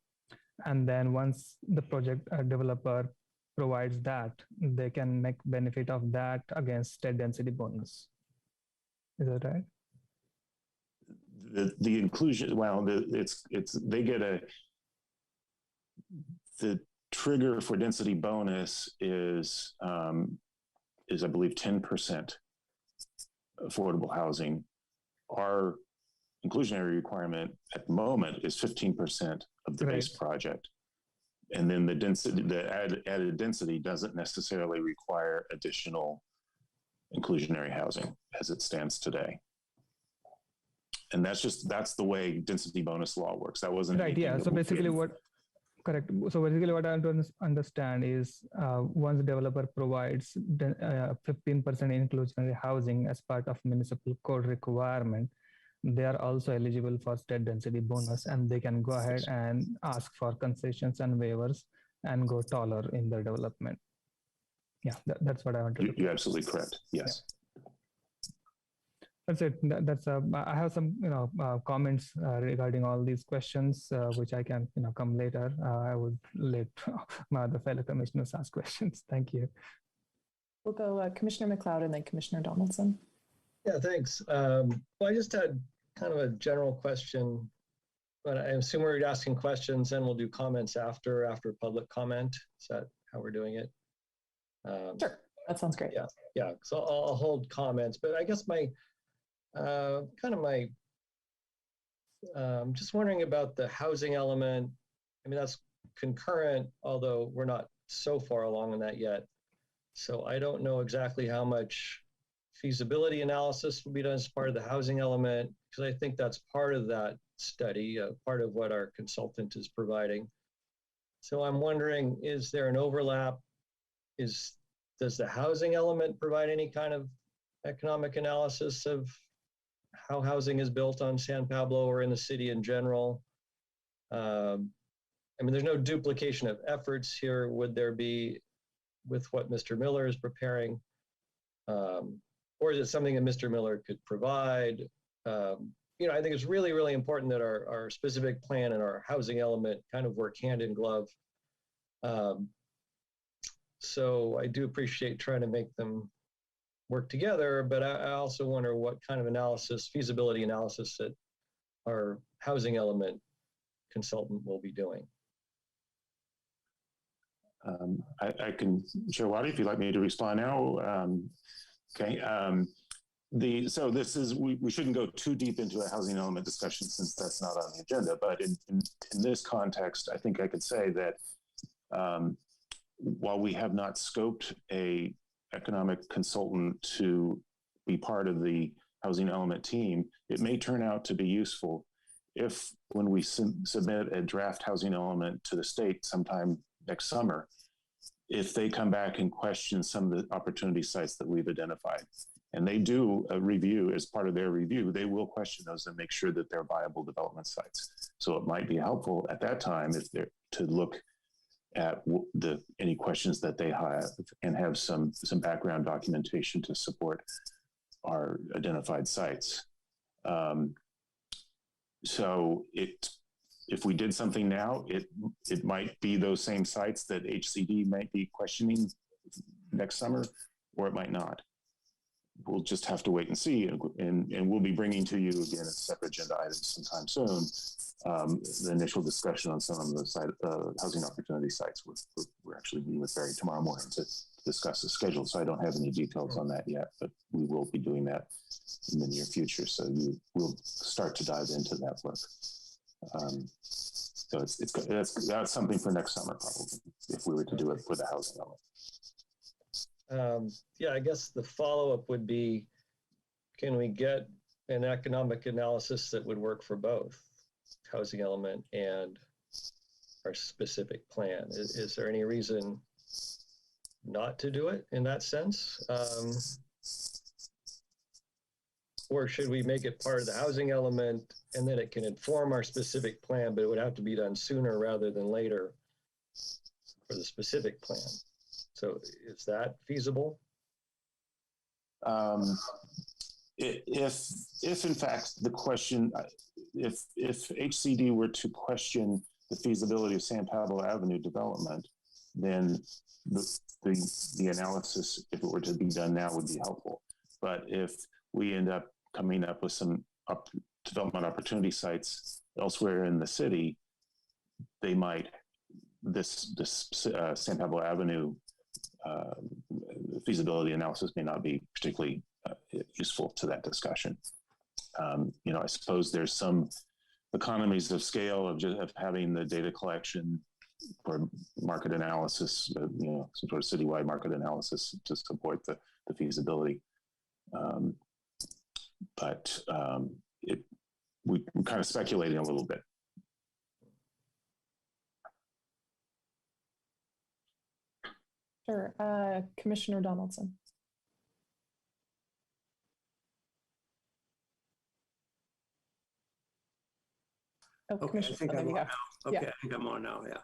And then once the project developer provides that, they can make benefit of that against state density bonus. Is that right? The inclusion, well, they get the trigger for density bonus is I believe 10% affordable housing. Our inclusionary requirement at the moment is 15% of the base project. And then the density, the added density doesn't necessarily require additional inclusionary housing as it stands today. And that's the way density bonus law works. That wasn't right. Yeah. So basically correct. So basically what I understand is once the developer provides 15% inclusionary housing as part of municipal code requirement, they are also eligible for state density bonus, and they can go ahead and ask for concessions and waivers and go taller in their development. Yeah, that's what I want to do. You're absolutely correct. Yes. Yeah. That's it. I have some, comments regarding all these questions, which I can, come later. I would let my other fellow commissioners ask questions. Thank you. We'll go Commissioner McLeod and then Commissioner Donaldson. Yeah, thanks. Well, I just had kind of a general question but I assume we're asking questions and we'll do comments after public comment. Is that how we're doing it? Sure, that sounds great. Yeah. So I'll hold comments, but I guess my just wondering about the housing element. I mean, that's concurrent, although we're not so far along in that yet. So I don't know exactly how much feasibility analysis will be done as part of the housing element, because I think that's part of that study, part of what our consultant is providing. So I'm wondering, is there an overlap? Does the housing element provide any kind of economic analysis of how housing is built on San Pablo or in the city in general? I mean, there's no duplication of efforts here. Would there be with what Mr. Miller is preparing? Or is it something that Mr. Miller could provide? You know, I think it's really, really important that our specific plan and our housing element kind of work hand in glove. So I do appreciate trying to make them work together, but I also wonder what kind of analysis, feasibility analysis, that our housing element consultant will be doing. I can share, Waddy, if you'd like me to respond now. Okay. So this is, we shouldn't go too deep into a housing element discussion since that's not on the agenda, but in this context, I think I could say that while we have not scoped a economic consultant to be part of the housing element team, it may turn out to be useful if, when we submit a draft housing element to the state sometime next summer, if they come back and question some of the opportunity sites that we've identified. And they do a review. As part of their review, they will question those and make sure that they're viable development sites. So it might be helpful at that time if they're to look at any questions that they have and have some background documentation to support our identified sites. So if we did something now, it might be those same sites that HCD might be questioning next summer, or it might not. We'll just have to wait and see, and we'll be bringing to you again a separate agenda item sometime soon. The initial discussion on some of the housing opportunity sites. We're actually meeting with Barry tomorrow morning to discuss the schedule, so I don't have any details on that yet, but we will be doing that in the near future. So you will start to dive into that work. So that's something for next summer probably, if we were to do it for the housing element. Yeah, I guess the follow-up would be, can we get an economic analysis that would work for both housing element and our specific plan? Is there any reason not to do it in that sense? Or should we make it part of the housing element and then it can inform our specific plan, but it would have to be done sooner rather than later for the specific plan? So is that feasible? If in fact the question, if HCD were to question the feasibility of San Pablo Avenue development, then the analysis, if it were to be done now, would be helpful. But if we end up coming up with some development opportunity sites elsewhere in the city, they might, this San Pablo Avenue feasibility analysis may not be particularly useful to that discussion. You know, I suppose there's some economies of scale of having the data collection for market analysis, you know, some sort of citywide market analysis to support the feasibility. But we're kind of speculating a little bit. Sure. Commissioner Donaldson. Oh, okay, I think I'm on now. Okay, yeah. I think I'm on now, yeah.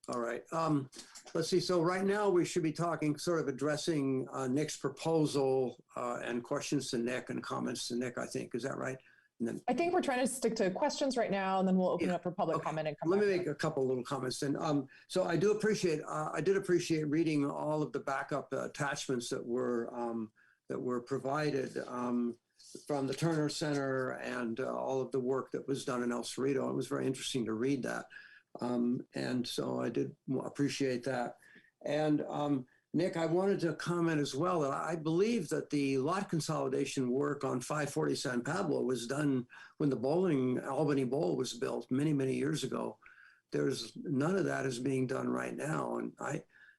All right. Let's see. So right now we should be talking, sort of addressing Nick's proposal and questions to Nick and comments to Nick, I think. Is that right? And then, I think we're trying to stick to questions right now, and then we'll open it up for public comment and come Let back. me make a couple little comments then. So I did appreciate reading all of the backup attachments that were provided. from the Turner Center and all of the work that was done in El Cerrito. It was very interesting to read that. And so I did appreciate that. And Nick, I wanted to comment as well that I believe that the lot consolidation work on 540 San Pablo was done when the Albany Bowl was built many, many years ago. There's none of that is being done right now. And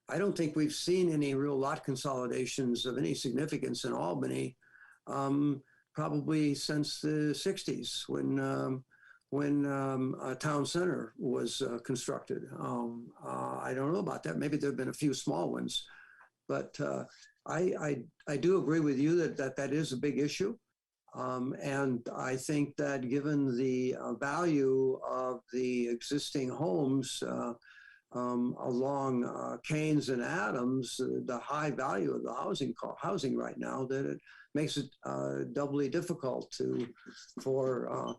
I don't think we've seen any real lot consolidations of any significance in Albany, probably since the 60s when a town center was constructed. I don't know about that. Maybe there have been a few small ones, but I do agree with you that is a big issue. And I think that given the value of the existing homes along Keynes and Adams, the high value of the housing right now, that it makes it doubly difficult for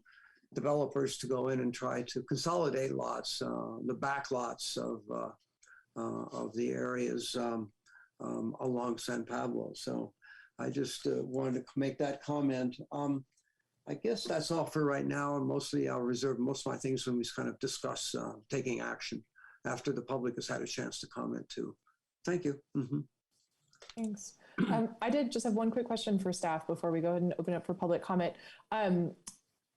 developers to go in and try to consolidate lots, the back lots of the areas along San Pablo. So I just wanted to make that comment. I guess that's all for right now. And mostly I'll reserve most of my things when we kind of discuss taking action after the public has had a chance to comment too. Thank you. Mm-hmm. Thanks. I did just have one quick question for staff before we go ahead and open up for public comment.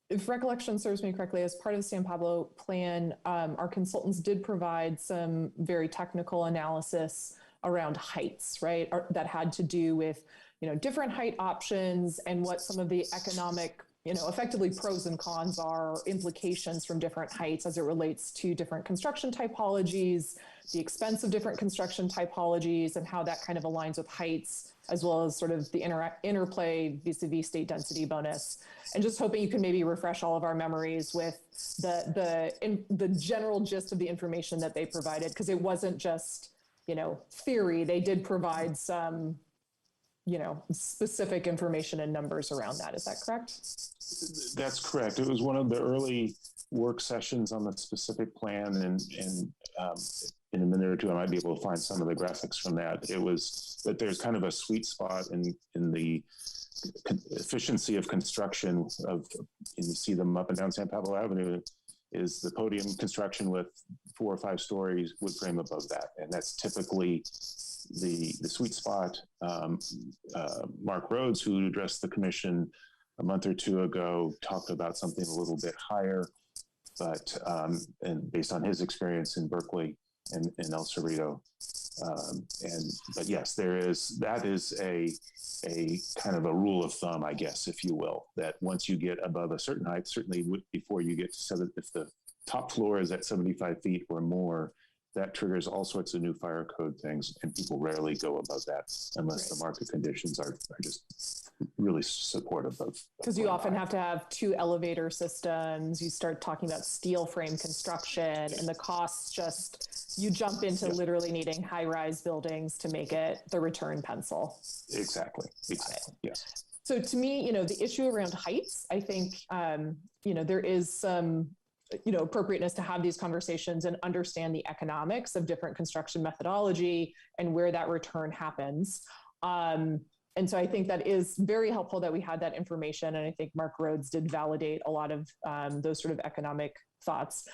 If recollection serves me correctly, as part of the San Pablo plan, our consultants did provide some very technical analysis around heights, right? That had to do with, different height options and what some of the economic, effectively pros and cons are, implications from different heights as it relates to different construction typologies, the expense of different construction typologies, and how that kind of aligns with heights, as well as sort of the interplay vis-a-vis state density bonus. And just hoping you can maybe refresh all of our memories with the general gist of the information that they provided, because it wasn't just, theory. They did provide some, specific information and numbers around that. Is that correct? That's correct. It was one of the early work sessions on the specific plan, and in a minute or two, I might be able to find some of the graphics from that. It was that there's kind of a sweet spot in the efficiency of construction and you see them up and down San Pablo Avenue, is the podium construction with 4 or 5 stories wood frame above that. And that's typically the sweet spot. Mark Rhodes, who addressed the commission a month or two ago, talked about something a little bit higher, but and based on his experience in Berkeley and El Cerrito. But yes, that is a kind of a rule of thumb, I guess, if you will, that once you get above a certain height, certainly before you get to if the top floor is at 75 feet or more, that triggers all sorts of new fire code things, and people rarely go above that unless the market conditions are just really supportive of. Because you often have to have 2 elevator systems. You start talking about steel frame construction, and the costs you jump into literally needing high-rise buildings to make it the return pencil. Exactly. Yes. So to me, the issue around heights, I think, there is some appropriateness to have these conversations and understand the economics of different construction methodology and where that return happens. And so I think that is very helpful that we had that information. And I think Mark Rhodes did validate a lot of those sort of economic thoughts.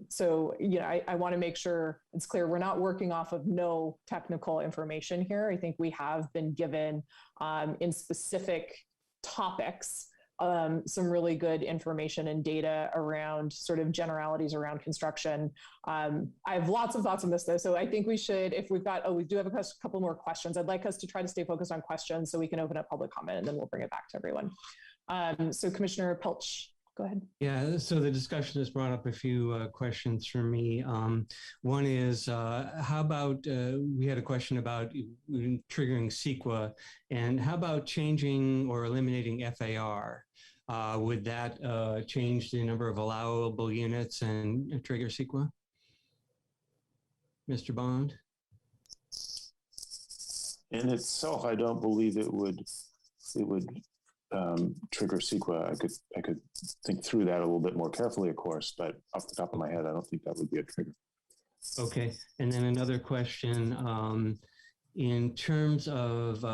So, I want to make sure it's clear we're not working off of no technical information here. I think we have been given in specific topics some really good information and data around sort of generalities around construction. I have lots of thoughts on this though. So I think we should, if we do have a couple more questions. I'd like us to try to stay focused on questions so we can open up public comment, and then we'll bring it back to everyone. So Commissioner Pilch, go ahead. Yeah, so the discussion has brought up a few questions for me. One is, how about, we had a question about triggering CEQA, and how about changing or eliminating FAR? Would that change the number of allowable units and trigger CEQA? Mr. Bond? In itself, I don't believe it would trigger CEQA. I could think through that a little bit more carefully, of course, but off the top of my head, I don't think that would be a trigger. Okay, and then another question, in terms of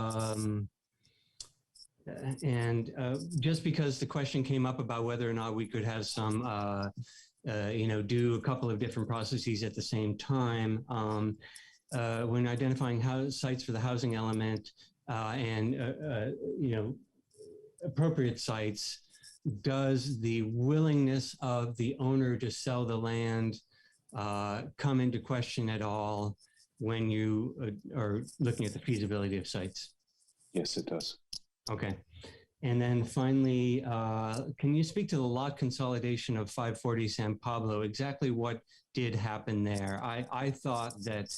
And just because the question came up about whether or not we could have some, do a couple of different processes at the same time, when identifying sites for the housing element and appropriate sites, does the willingness of the owner to sell the land come into question at all when you are looking at the feasibility of sites? Yes, it does. Okay. And then finally, can you speak to the lot consolidation of 540 San Pablo? Exactly what did happen there? I thought that,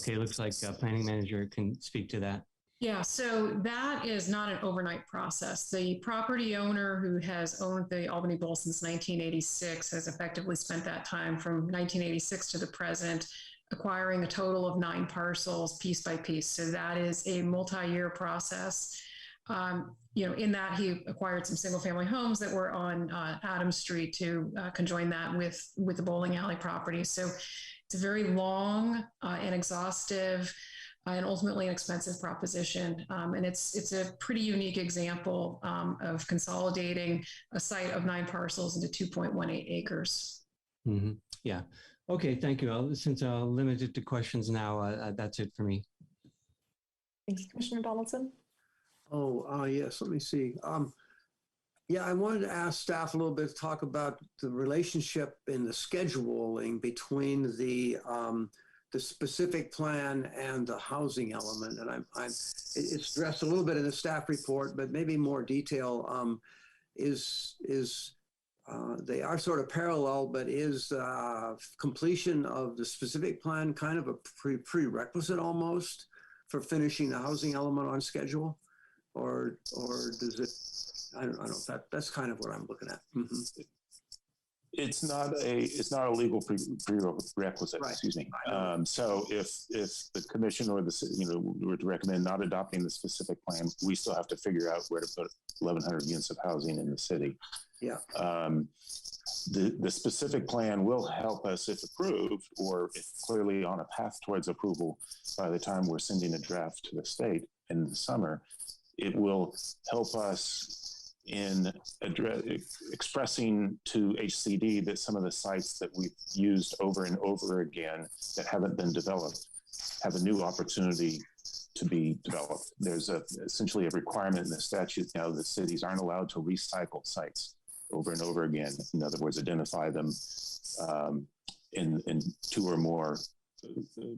looks like planning manager can speak to that. Yeah, so that is not an overnight process. The property owner who has owned the Albany Bowl since 1986 has effectively spent that time from 1986 to the present acquiring a total of 9 parcels piece by piece. So that is a multi-year process. In that he acquired some single family homes that were on Adams Street to conjoin that with the bowling alley property. So it's a very long and exhaustive and ultimately an expensive proposition. And it's a pretty unique example of consolidating a site of 9 parcels into 2.18 acres. Mm-hmm. Yeah. Okay. Thank you. Since I'll limit it to questions now, that's it for me. Thanks, Commissioner Donaldson. Yes, let me see. I wanted to ask staff a little bit to talk about the relationship in the scheduling between the specific plan and the housing element. And it's addressed a little bit in the staff report, but maybe more detail they are sort of parallel, but is completion of the specific plan kind of a prerequisite almost for finishing the housing element on schedule? Or does it, I don't know, that's kind of what I'm looking at. Mm-hmm. It's not a legal prerequisite, right. Excuse me. So if the commission or the city, were to recommend not adopting the specific plan, we still have to figure out where to put 1,100 units of housing in the city. Yeah. The specific plan will help us if approved, or if clearly on a path towards approval by the time we're sending a draft to the state in the summer. It will help us in expressing to HCD that some of the sites that we've used over and over again that haven't been developed have a new opportunity to be developed. There's essentially a requirement in the statute now that cities aren't allowed to recycle sites over and over again. In other words, identify them in 2 or more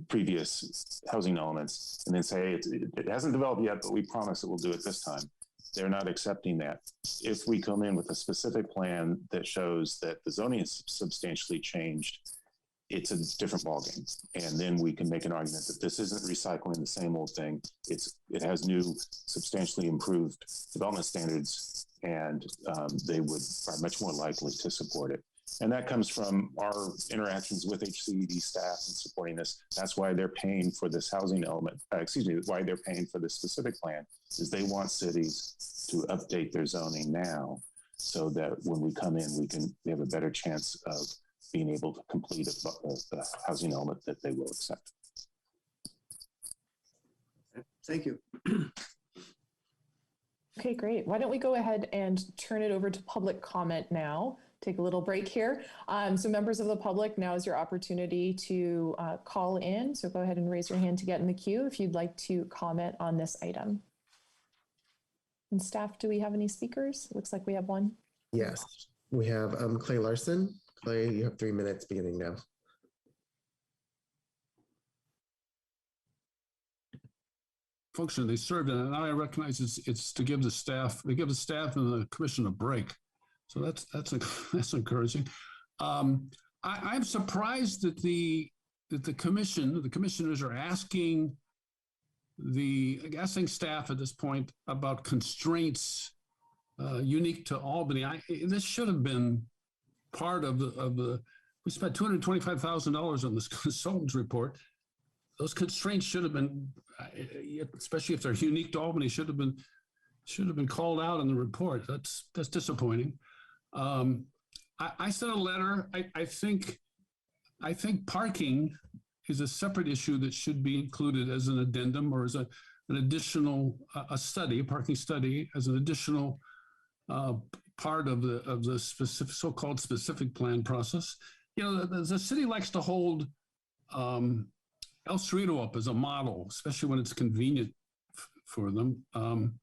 previous housing elements and then say it hasn't developed yet, but we promise it will do it this time. They're not accepting that. If we come in with a specific plan that shows that the zoning is substantially changed, it's a different ballgame. And then we can make an argument that this isn't recycling the same old thing. It has new, substantially improved development standards, and they are much more likely to support it. And that comes from our interactions with HCD staff and supporting this. That's why they're paying for this housing element. Why they're paying for this specific plan is they want cities to update their zoning now, so that when we come in, we have a better chance of being able to complete a housing element that they will accept. Thank you. Okay, great. Why don't we go ahead and turn it over to public comment now? Take a little break here. So members of the public, now is your opportunity to call in. So go ahead and raise your hand to get in the queue if you'd like to comment on this item. And staff, do we have any speakers? Looks like we have one. Yes, we have Clay Larson. Clay, you have 3 minutes beginning now. Function they served in, and I recognize it's to give the staff, and the commission a break. So that's encouraging. I'm surprised that the commissioners are asking staff at this point about constraints unique to Albany. This should have been part of the. We spent $225,000 on this consultant's report. Those constraints should have been, especially if they're unique to Albany, should have been called out in the report. That's disappointing. I sent a letter. I think parking is a separate issue that should be included as an addendum or as an additional a study, a parking study, as an additional part of the specific so-called specific plan process. You know, the city likes to hold El Cerrito up as a model, especially when it's convenient for them. And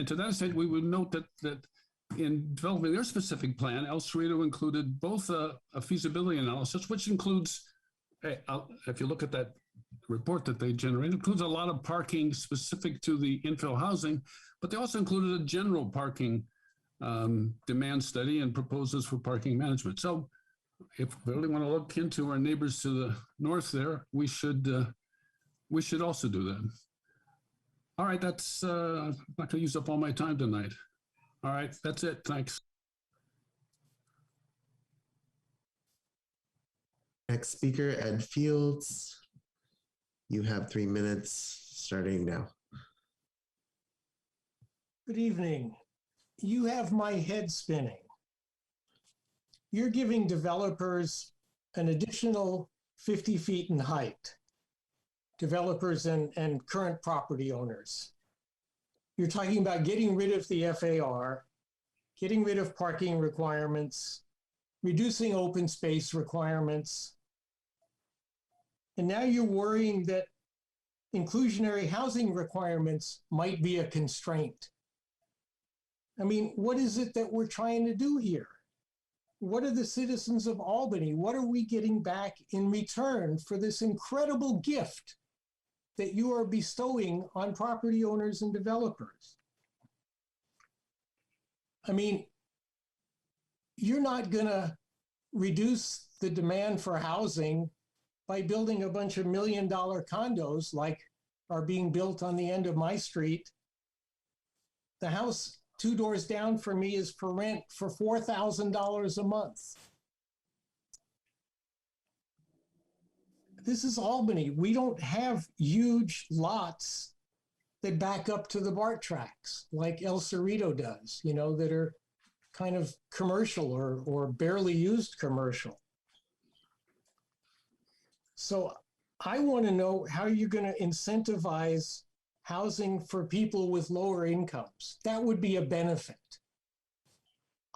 to that extent, we would note that in developing their specific plan, El Cerrito included both a feasibility analysis, which includes, if you look at that report that they generated, includes a lot of parking specific to the infill housing, but they also included a general parking demand study and proposals for parking management. So if we really want to look into our neighbors to the north there, we should also do that. All right, that's I'm not going to use up all my time tonight. All right, that's it. Thanks. Next speaker, Ed Fields. You have 3 minutes starting now. Good evening. You have my head spinning. You're giving developers an additional 50 feet in height, developers and current property owners. You're talking about getting rid of the FAR, getting rid of parking requirements, reducing open space requirements. And now you're worrying that inclusionary housing requirements might be a constraint. I mean, what is it that we're trying to do here? What are the citizens of Albany? What are we getting back in return for this incredible gift that you are bestowing on property owners and developers? I mean, you're not going to reduce the demand for housing by building a bunch of $1 million condos like are being built on the end of my street. The house 2 doors down from me is for rent for $4,000 a month. This is Albany. We don't have huge lots that back up to the BART tracks like El Cerrito does, you know, that are kind of commercial or barely used commercial. So I want to know how you're going to incentivize housing for people with lower incomes. That would be a benefit.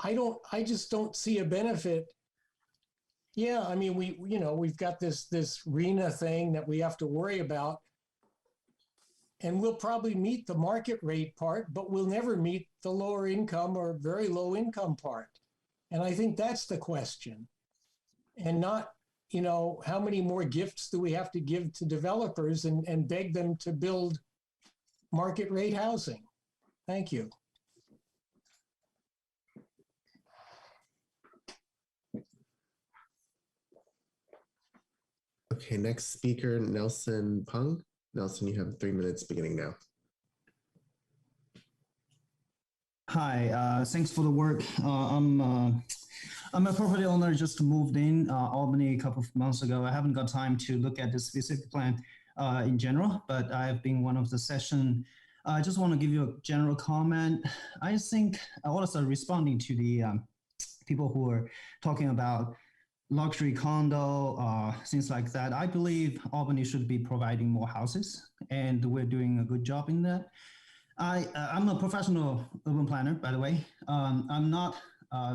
I just don't see a benefit. Yeah, I mean, we've got this RENA thing that we have to worry about, and we'll probably meet the market rate part, but we'll never meet the lower income or very low income part. And I think that's the question, and not, you know, how many more gifts do we have to give to developers and beg them to build market rate housing. Thank you. Okay, next speaker, Nelson Pung. Nelson, you have 3 minutes beginning now. Hi, thanks for the work. I'm a property owner, just moved in Albany a couple of months ago. I haven't got time to look at the specific plan in general, but I've been one of the session. I just want to give you a general comment. I think also responding to the people who are talking about luxury condo, things like that. I believe Albany should be providing more houses, and we're doing a good job in that. I'm a professional urban planner, by the way. I'm not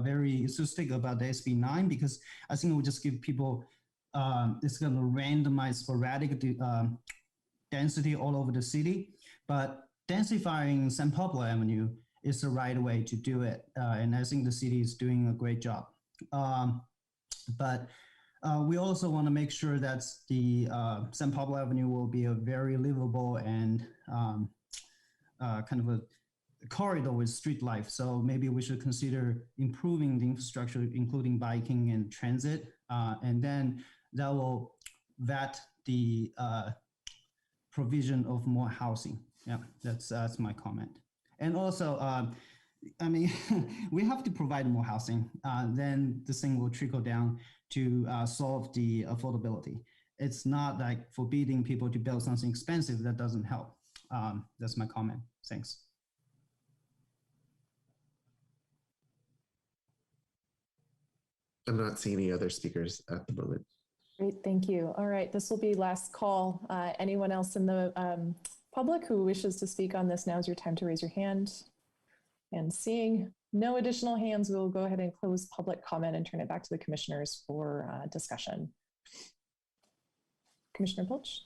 very enthusiastic about the SB 9 because I think it will just give people, it's going to randomize sporadic density all over the city. But densifying San Pablo Avenue is the right way to do it. And I think the city is doing a great job. But we also want to make sure that the San Pablo Avenue will be a very livable and kind of a corridor with street life. So maybe we should consider improving the infrastructure, including biking and transit. And then that will vet the provision of more housing. Yeah, that's my comment. And also, I mean, we have to provide more housing. Then this thing will trickle down to solve the affordability. It's not like forbidding people to build something expensive that doesn't help. That's my comment. Thanks. I'm not seeing any other speakers at the moment. Great, thank you. All right, this will be last call. Anyone else in the public who wishes to speak on this, now's your time to raise your hand. And seeing no additional hands, we'll go ahead and close public comment and turn it back to the commissioners for discussion. Commissioner Pilch?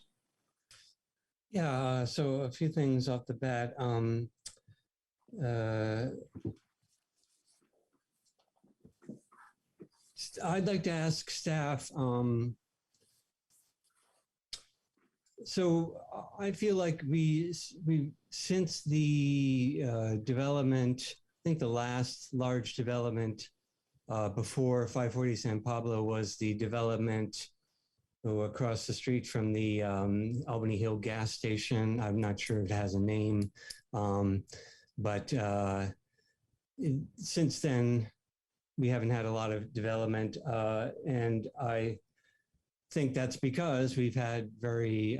Yeah, so a few things off the bat. I'd like to ask staff, so I feel like we since the development, I think the last large development before 540 San Pablo was the development across the street from the Albany Hill gas station. I'm not sure if it has a name, but since then, we haven't had a lot of development, and I think that's because we've had very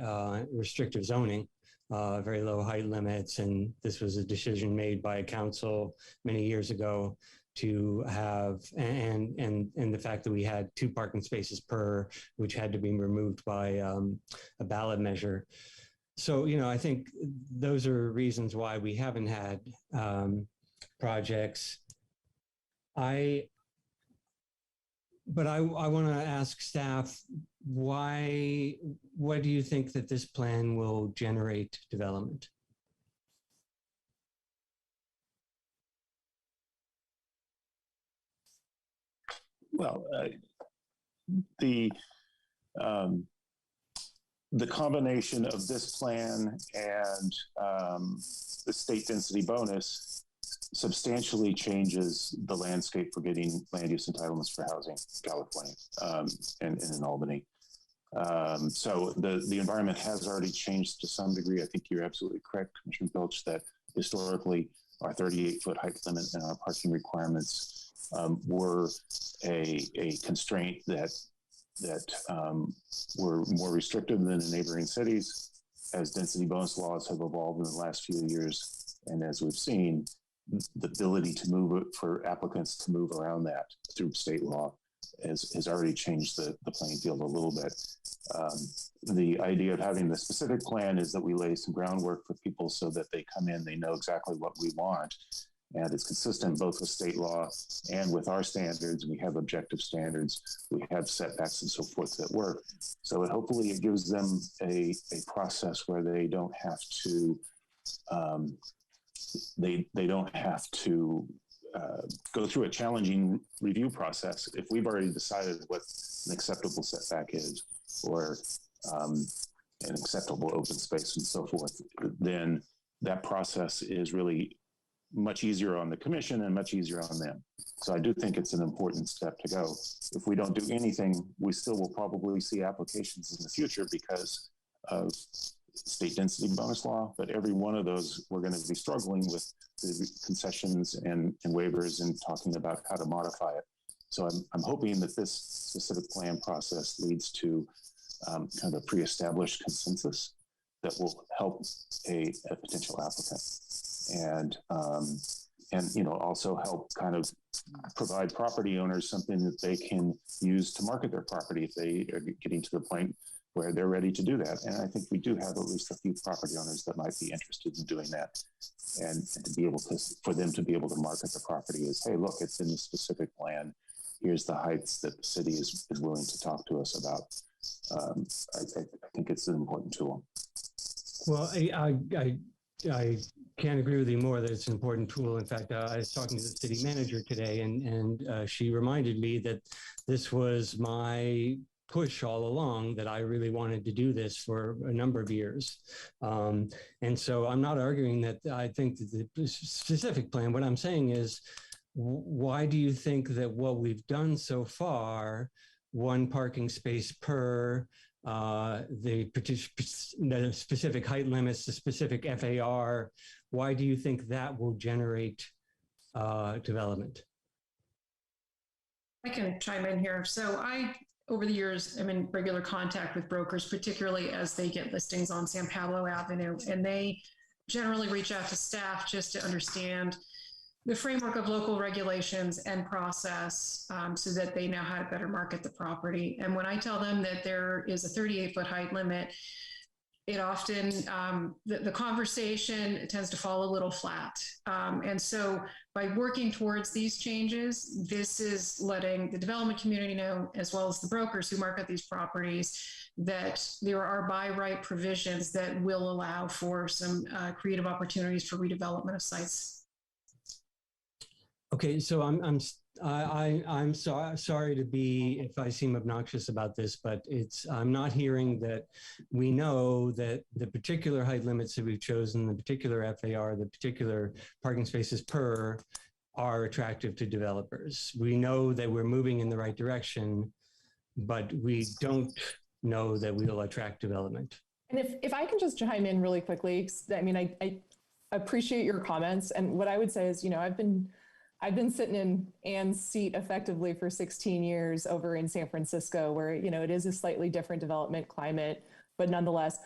restrictive zoning, very low height limits, and this was a decision made by a council many years ago to have, and the fact that we had 2 parking spaces per, which had to be removed by a ballot measure. So, you know, I think those are reasons why we haven't had projects. But I want to ask staff, why do you think that this plan will generate development? Well, the combination of this plan and the state density bonus substantially changes the landscape for getting land use entitlements for housing in California and in Albany. So the environment has already changed to some degree. I think you're absolutely correct, Commissioner Pilch, that historically our 38-foot height limit and our parking requirements were a constraint that were more restrictive than in neighboring cities as density bonus laws have evolved in the last few years. And as we've seen, the ability to move it for applicants to move around that through state law has already changed the playing field a little bit. The idea of having the specific plan is that we lay some groundwork for people so that they come in, they know exactly what we want. And it's consistent both with state law and with our standards. We have objective standards. We have setbacks and so forth that work. So hopefully it gives them a process where they don't have to they don't have to go through a challenging review process. If we've already decided what an acceptable setback is, or an acceptable open space and so forth, then that process is really much easier on the commission and much easier on them. So I do think it's an important step to go. If we don't do anything, we still will probably see applications in the future because of state density bonus law, but every one of those we're going to be struggling with the concessions and waivers and talking about how to modify it. So I'm hoping that this specific plan process leads to kind of a pre-established consensus that will help a potential applicant, and you know, also help kind of provide property owners something that they can use to market their property if they are getting to the point where they're ready to do that. And I think we do have at least a few property owners that might be interested in doing that, and to be able to, for them to be able to market the property as, hey, look, it's in a specific plan. Here's the heights that the city is willing to talk to us about. I think it's an important tool. Well, I can't agree with you more that it's an important tool. In fact, I was talking to the city manager today, and she reminded me that this was my push all along, that I really wanted to do this for a number of years. And so I'm not arguing that I think that the specific plan. What I'm saying is, why do you think that what we've done so far, 1 parking space per, the specific height limits, the specific FAR, why do you think that will generate development? I can chime in here. So over the years, I'm in regular contact with brokers, particularly as they get listings on San Pablo Avenue, and they generally reach out to staff just to understand the framework of local regulations and process so that they know how to better market the property. And when I tell them that there is a 38-foot height limit, it often, the conversation tends to fall a little flat. And so by working towards these changes, this is letting the development community know, as well as the brokers who market these properties, that there are by right provisions that will allow for some creative opportunities for redevelopment of sites. Okay, so I'm sorry to be, if I seem obnoxious about this, but I'm not hearing that we know that the particular height limits that we've chosen, the particular FAR, the particular parking spaces per are attractive to developers. We know that we're moving in the right direction, but we don't know that we'll attract development. And if I can just chime in really quickly, I mean, I appreciate your comments. And what I would say is, I've been sitting in Anne's seat effectively for 16 years over in San Francisco, where, it is a slightly different development climate, but nonetheless,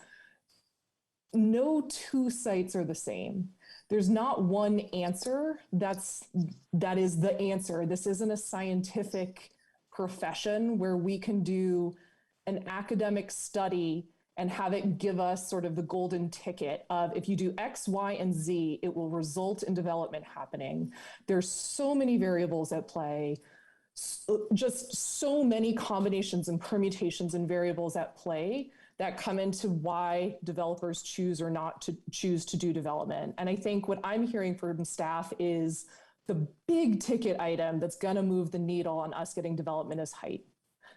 no two sites are the same. There's not one answer that is the answer. This isn't a scientific profession where we can do an academic study and have it give us sort of the golden ticket of if you do X, Y, and Z, it will result in development happening. There's so many variables at play, just so many combinations and permutations and variables at play that come into why developers choose or not to choose to do development. And I think what I'm hearing from staff is the big ticket item that's gonna move the needle on us getting development is height.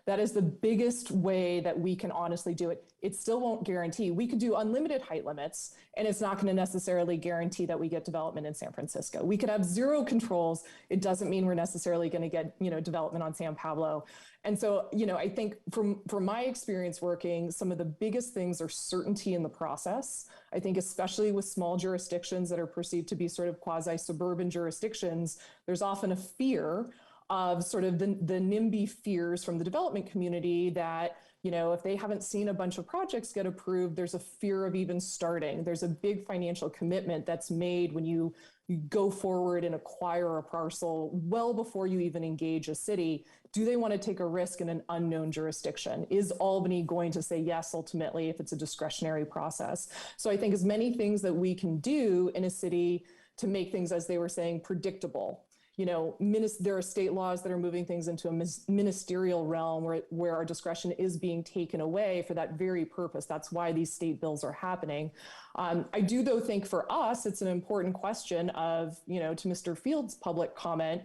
That is the biggest way that we can honestly do it. It still won't guarantee. We could do unlimited height limits, and it's not going to necessarily guarantee that we get development in San Francisco. We could have zero controls. It doesn't mean we're necessarily going to get, development on San Pablo. And so, I think from my experience working, some of the biggest things are certainty in the process. I think especially with small jurisdictions that are perceived to be sort of quasi-suburban jurisdictions, there's often a fear of sort of the NIMBY fears from the development community that, if they haven't seen a bunch of projects get approved, there's a fear of even starting. There's a big financial commitment that's made when you go forward and acquire a parcel well before you even engage a city. Do they want to take a risk in an unknown jurisdiction? Is Albany going to say yes, ultimately, if it's a discretionary process? So I think as many things that we can do in a city to make things, as they were saying, predictable. There are state laws that are moving things into a ministerial realm where our discretion is being taken away for that very purpose. That's why these state bills are happening. I do, though, think for us, it's an important question of, to Mr. Field's public comment,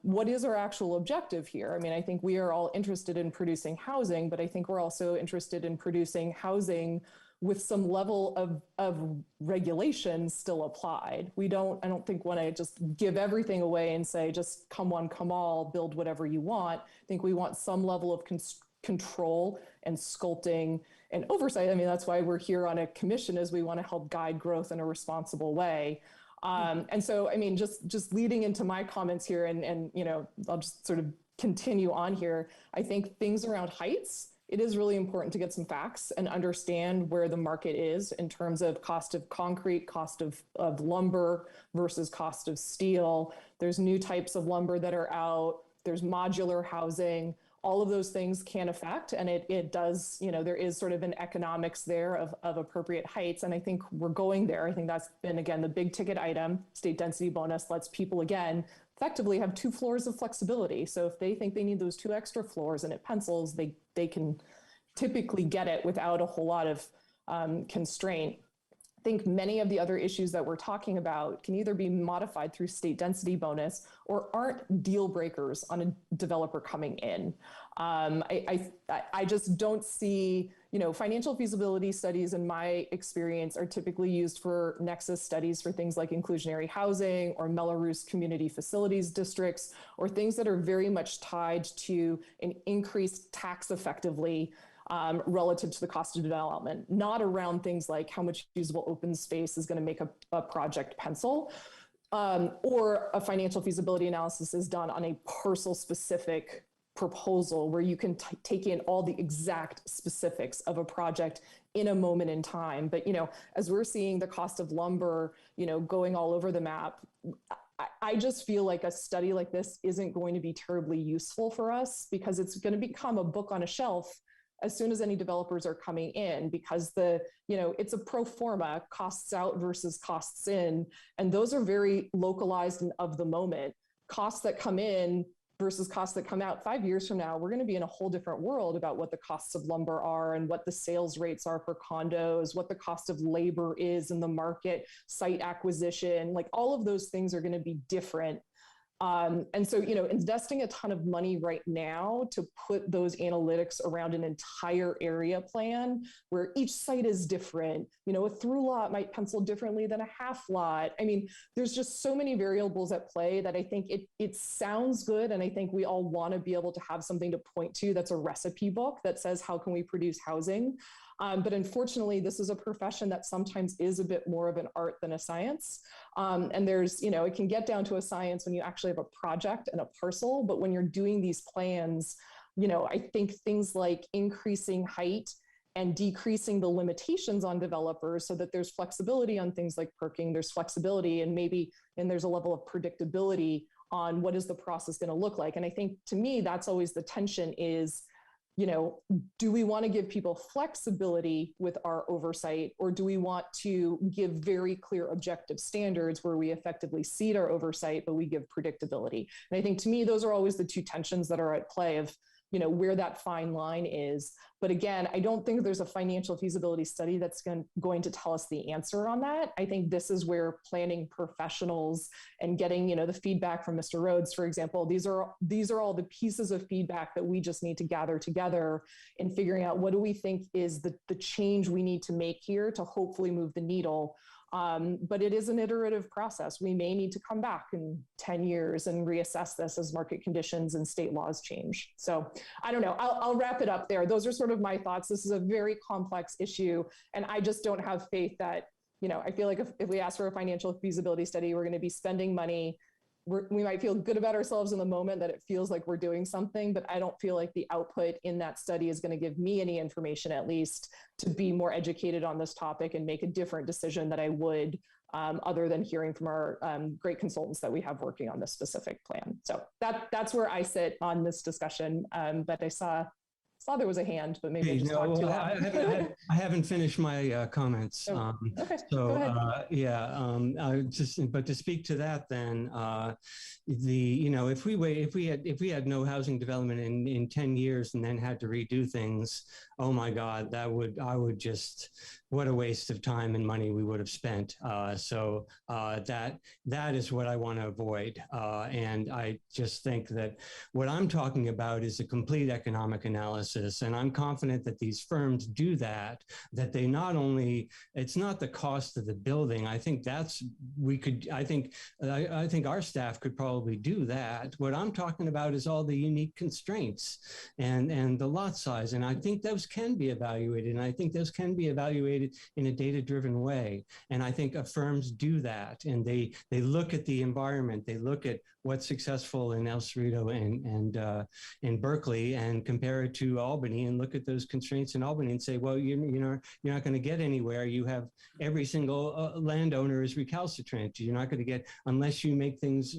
what is our actual objective here? I mean, I think we are all interested in producing housing, but I think we're also interested in producing housing with some level of regulation still applied. I don't think want to just give everything away and say, just come one, come all, build whatever you want. I think we want some level of control and sculpting and oversight. I mean, that's why we're here on a commission, is we want to help guide growth in a responsible way. And so, I mean, just leading into my comments here and I'll just sort of continue on here. I think things around heights, it is really important to get some facts and understand where the market is in terms of cost of concrete, cost of lumber versus cost of steel. There's new types of lumber that are out. There's modular housing. All of those things can affect, and it does, there is sort of an economics there of appropriate heights. And I think we're going there. I think that's been, again, the big ticket item. State density bonus lets people, again, effectively have 2 floors of flexibility. So if they think they need those 2 extra floors and it pencils, they can typically get it without a whole lot of constraint. I think many of the other issues that we're talking about can either be modified through state density bonus or aren't deal breakers on a developer coming in. I just don't see, financial feasibility studies, in my experience, are typically used for nexus studies for things like inclusionary housing or Melrose community facilities districts, or things that are very much tied to an increased tax effectively relative to the cost of development, not around things like how much usable open space is going to make a project pencil, or a financial feasibility analysis is done on a parcel specific proposal where you can take in all the exact specifics of a project in a moment in time. But, as we're seeing the cost of lumber, going all over the map, I just feel like a study like this isn't going to be terribly useful for us because it's going to become a book on a shelf as soon as any developers are coming in, because it's a pro forma, costs out versus costs in, and those are very localized and of the moment. Costs that come in versus costs that come out 5 years from now, we're going to be in a whole different world about what the costs of lumber are and what the sales rates are for condos, what the cost of labor is in the market, site acquisition, like all of those things are going to be different. And so, investing a ton of money right now to put those analytics around an entire area plan where each site is different, a through lot might pencil differently than a half lot. I mean, there's just so many variables at play that I think it sounds good. And I think we all want to be able to have something to point to that's a recipe book that says, how can we produce housing? But unfortunately, this is a profession that sometimes is a bit more of an art than a science. And there's, it can get down to a science when you actually have a project and a parcel. But when you're doing these plans, I think things like increasing height and decreasing the limitations on developers so that there's flexibility on things like perking, there's flexibility and there's a level of predictability on what is the process going to look like. And I think to me, that's always the tension is, do we want to give people flexibility with our oversight, or do we want to give very clear objective standards where we effectively cede our oversight, but we give predictability? And I think to me, those are always the two tensions that are at play of, where that fine line is. But again, I don't think there's a financial feasibility study that's going to tell us the answer on that. I think this is where planning professionals and getting, the feedback from Mr. Rhodes, for example, these are all the pieces of feedback that we just need to gather together in figuring out what do we think is the change we need to make here to hopefully move the needle. But it is an iterative process. We may need to come back in 10 years and reassess this as market conditions and state laws change. So I don't know, I'll wrap it up there. Those are sort of my thoughts. This is a very complex issue. And I just don't have faith that, I feel like if we ask for a financial feasibility study, we're going to be spending money. We might feel good about ourselves in the moment that it feels like we're doing something, but I don't feel like the output in that study is going to give me any information, at least, to be more educated on this topic and make a different decision that I would, other than hearing from our great consultants that we have working on this specific plan. So that's where I sit on this discussion. But I saw there was a hand, but maybe I just talked too long. I haven't finished my comments. Okay, so go ahead. But to speak to that, then if we had no housing development in 10 years and then had to redo things, oh my God, what a waste of time and money we would have spent. So that is what I want to avoid. And I just think that what I'm talking about is a complete economic analysis. And I'm confident that these firms do that they not only, it's not the cost of the building. I think I think our staff could probably do that. What I'm talking about is all the unique constraints and the lot size. And I think those can be evaluated. And I think those can be evaluated in a data-driven way. And I think firms do that. And they look at the environment. They look at what's successful in El Cerrito and in Berkeley and compare it to Albany and look at those constraints in Albany and say, well, you're not going to get anywhere. You have every single landowner is recalcitrant. You're not going to get, unless you make things,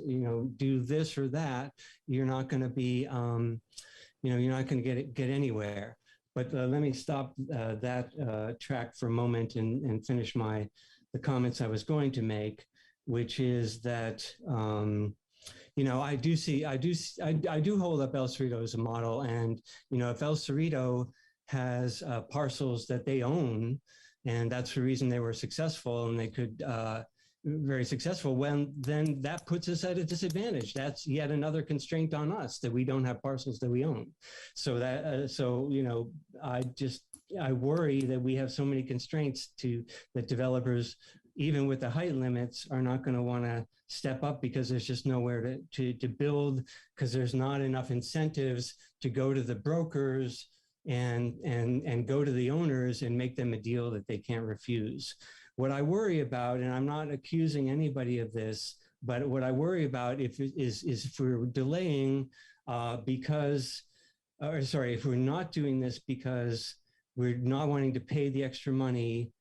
do this or that, you're not going to be, you're not going to get anywhere. But let me stop that track for a moment and finish the comments I was going to make, which is that, I do hold up El Cerrito as a model. And, if El Cerrito has parcels that they own, and that's the reason they were successful and they could, very successful, then that puts us at a disadvantage. That's yet another constraint on us that we don't have parcels that we own. So I worry that we have so many constraints that developers, even with the height limits, are not going to want to step up because there's just nowhere to build, because there's not enough incentives to go to the brokers and go to the owners and make them a deal that they can't refuse. What I worry about, and I'm not accusing anybody of this, but what I worry about is if we're delaying if we're not doing this because we're not wanting to pay the extra money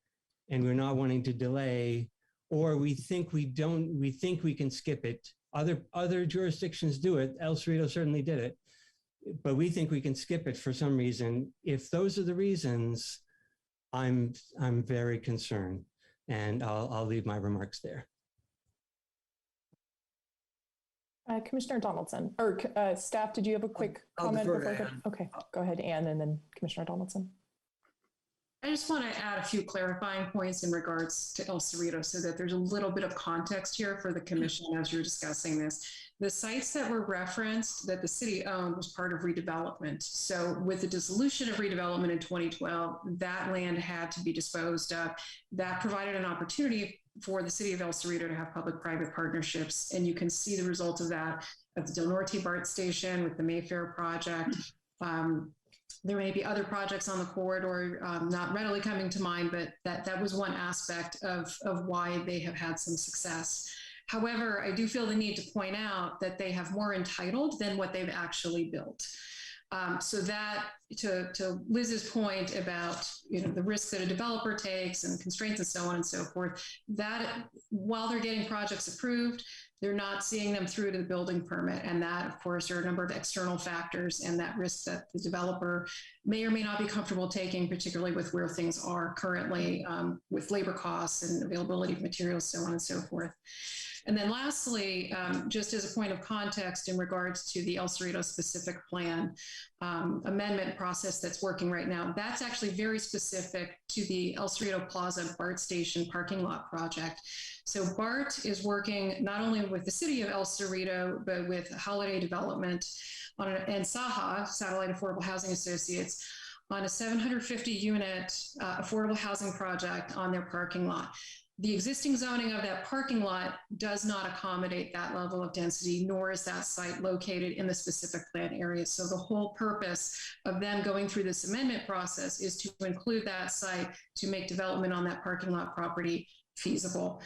and we're not wanting to delay, or we think we can skip it. Other jurisdictions do it. El Cerrito certainly did it, but we think we can skip it for some reason. If those are the reasons, I'm very concerned, and I'll leave my remarks there. Commissioner Donaldson, or staff, did you have a quick comment before? Okay, go ahead, Anne, and then Commissioner Donaldson. I just want to add a few clarifying points in regards to El Cerrito so that there's a little bit of context here for the commission as you're discussing this. The sites that were referenced that the city owned was part of redevelopment. So with the dissolution of redevelopment in 2012, that land had to be disposed of. That provided an opportunity for the city of El Cerrito to have public-private partnerships. And you can see the result of that at the Del Norte BART station with the Mayfair project. There may be other projects on the corridor not readily coming to mind, but that was one aspect of why they have had some success. However, I do feel the need to point out that they have more entitled than what they've actually built. So that, to Liz's point about the risk that a developer takes and constraints and so on and so forth, that while they're getting projects approved, they're not seeing them through to the building permit. And that, of course, are a number of external factors and that risk that the developer may or may not be comfortable taking, particularly with where things are currently with labor costs and availability of materials, so on and so forth. And then lastly, just as a point of context in regards to the El Cerrito specific plan amendment process that's working right now, that's actually very specific to the El Cerrito Plaza BART station parking lot project. So BART is working not only with the city of El Cerrito, but with Holiday Development and SAHA, Satellite Affordable Housing Associates, on a 750 unit affordable housing project on their parking lot. The existing zoning of that parking lot does not accommodate that level of density, nor is that site located in the specific plan area. So the whole purpose of them going through this amendment process is to include that site to make development on that parking lot property feasible.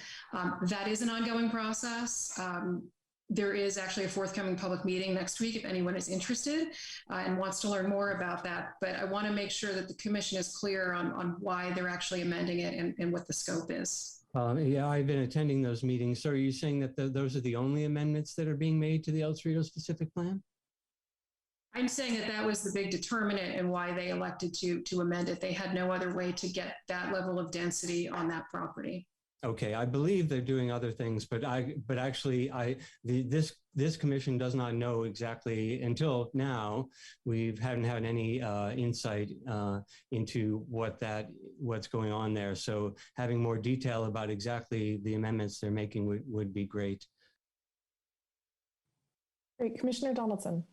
That is an ongoing process. There is actually a forthcoming public meeting next week if anyone is interested and wants to learn more about that. But I want to make sure that the commission is clear on why they're actually amending it and what the scope is. Yeah, I've been attending those meetings. So are you saying that those are the only amendments that are being made to the El Cerrito specific plan? I'm saying that was the big determinant in why they elected to amend it. They had no other way to get that level of density on that property. Okay, I believe they're doing other things, but actually this commission does not know exactly until now. We haven't had any insight into what's going on there. So having more detail about exactly the amendments they're making would be great. Great, Commissioner Donaldson.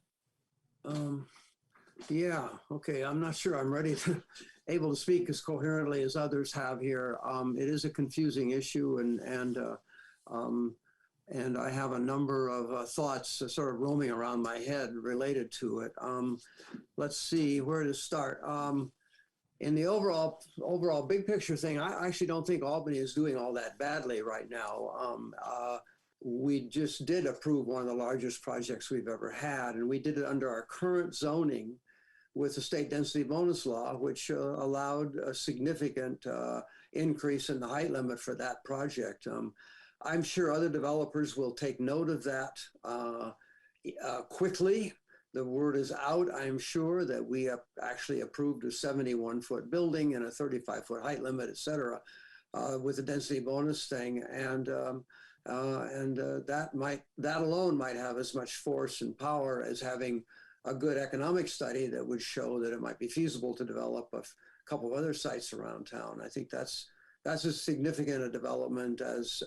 Yeah, okay. I'm not sure I'm ready to able to speak as coherently as others have here. It is a confusing issue, and I have a number of thoughts sort of roaming around my head related to it. Let's see where to start. In the overall big picture thing, I actually don't think Albany is doing all that badly right now. We just did approve one of the largest projects we've ever had, and we did it under our current zoning with the state density bonus law, which allowed a significant increase in the height limit for that project. I'm sure other developers will take note of that quickly. The word is out, I'm sure, that we actually approved a 71-foot building and a 35-foot height limit, et cetera, with the density bonus thing. And that alone might have as much force and power as having a good economic study that would show that it might be feasible to develop a couple of other sites around town. I think that's as significant a development as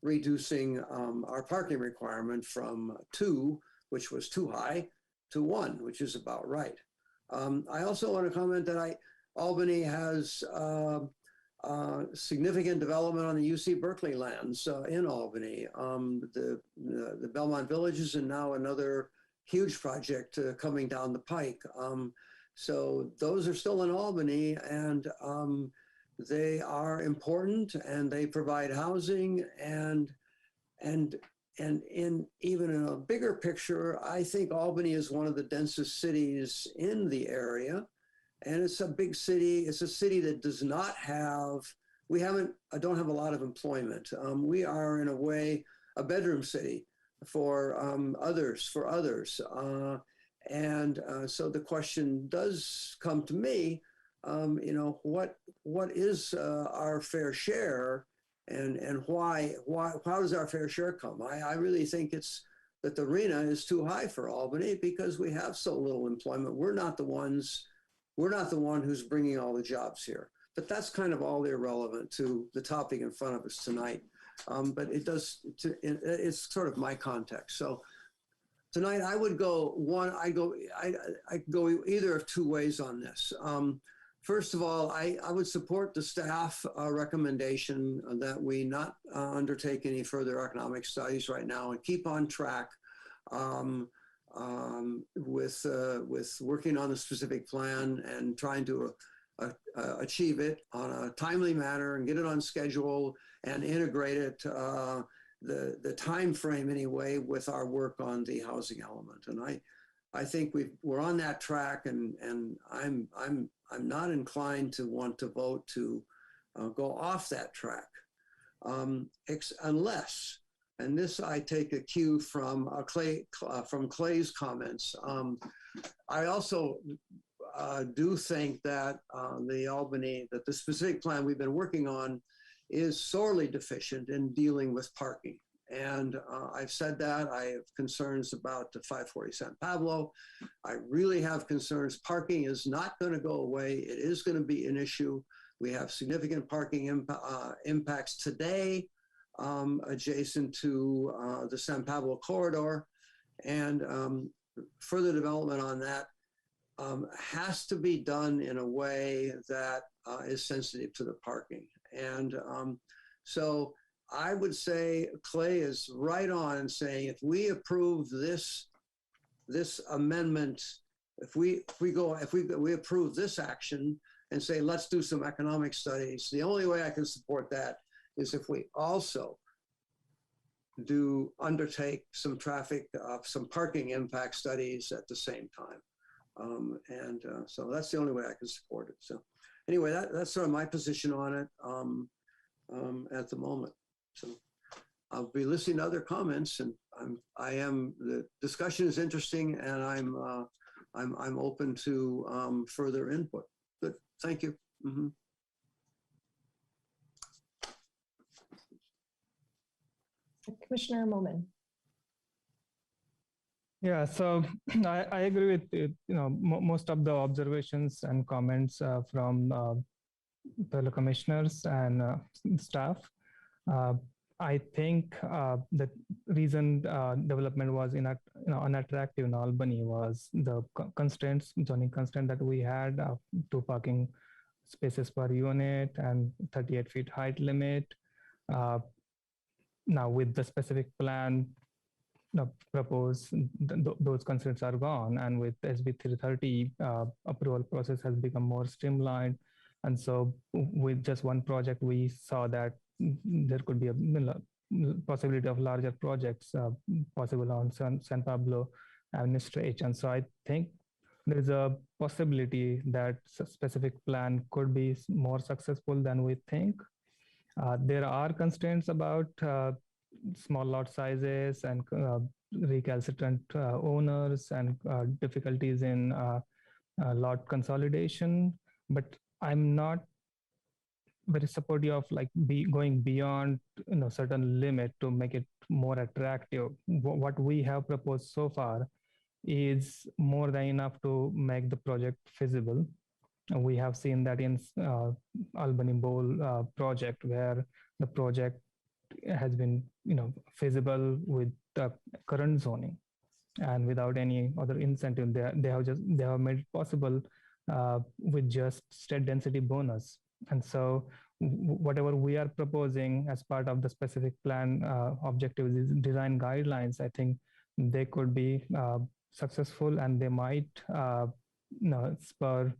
reducing our parking requirement from 2, which was too high, to 1, which is about right. I also want to comment that Albany has significant development on the UC Berkeley lands in Albany. The Belmont Villages, and now another huge project coming down the pike. So those are still in Albany, and they are important, and they provide housing, and even in a bigger picture, I think Albany is one of the densest cities in the area, and it's a big city. It's a city that does not have we don't have a lot of employment. We are in a way a bedroom city for others. So the question does come to me, what is our fair share, and how does our fair share come? I really think it's that the arena is too high for Albany because we have so little employment. We're not the one who's bringing all the jobs here. But that's kind of all irrelevant to the topic in front of us tonight. But it's sort of my context. So tonight I would go I go either of two ways on this. First of all, I would support the staff recommendation that we not undertake any further economic studies right now and keep on track with working on the specific plan and trying to achieve it on a timely manner and get it on schedule and integrate it the time frame anyway with our work on the housing element. And I think we're on that track, and I'm not inclined to want to vote to go off that track unless, and this I take a cue from Clay's comments. I also do think that the specific plan we've been working on is sorely deficient in dealing with parking. And I've said that. I have concerns about the 540 San Pablo. I really have concerns. Parking is not going to go away. It is going to be an issue. We have significant parking impacts today adjacent to the San Pablo corridor. And further development on that has to be done in a way that is sensitive to the parking. And so I would say Clay is right on saying if we approve this amendment, if we approve this action and say let's do some economic studies, the only way I can support that is if we also undertake some some parking impact studies at the same time. So that's the only way I can support it. So anyway, that's sort of my position on it at the moment. So I'll be listening to other comments, and the discussion is interesting, and I'm open to further input. Good, thank you. Mm-hmm. Commissioner Momin. Yeah, so I agree with most of the observations and comments from fellow commissioners and staff. I think the reason development was unattractive in Albany was the zoning constraint that we had, 2 parking spaces per unit and 38 feet height limit. Now with the specific plan proposed, those constraints are gone, and with SB 330, approval process has become more streamlined. And so with just one project, we saw that there could be a possibility of larger projects possible on San Pablo Avenue stretch. And so I think there's a possibility that a specific plan could be more successful than we think. There are constraints about small lot sizes and recalcitrant owners and difficulties in lot consolidation, but I'm not very supportive of going beyond certain limit to make it more attractive. What we have proposed so far is more than enough to make the project feasible. We have seen that in Albany Bowl project, where the project has been feasible with the current zoning and without any other incentive. They have made it possible with just state density bonus. And so whatever we are proposing as part of the specific plan objectives is design guidelines. I think they could be successful, and they might spur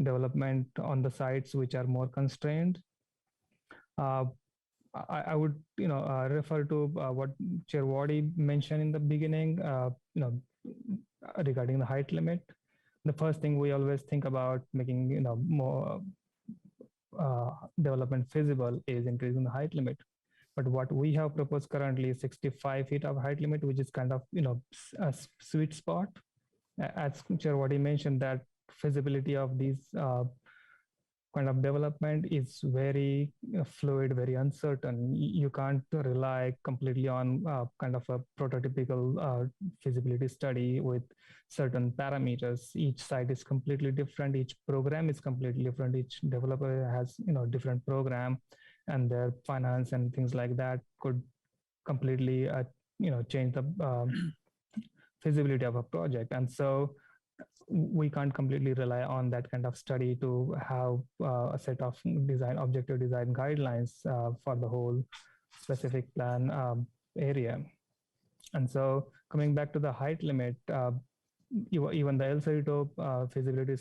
development on the sites which are more constrained. I would refer to what Chair Waddy mentioned in the beginning regarding the height limit. The first thing we always think about making more development feasible is increasing the height limit. But what we have proposed currently is 65 feet of height limit, which is kind of, a sweet spot. As Chair Wadi mentioned, that feasibility of these kind of development is very fluid, very uncertain. You can't rely completely on kind of a prototypical feasibility study with certain parameters. Each site is completely different. Each program is completely different. Each developer has, different program, and their finance and things like that could completely, change the feasibility of a project. And so we can't completely rely on that kind of study to have a set of objective design guidelines for the whole specific plan area. And so coming back to the height limit, even the El Cerrito feasibility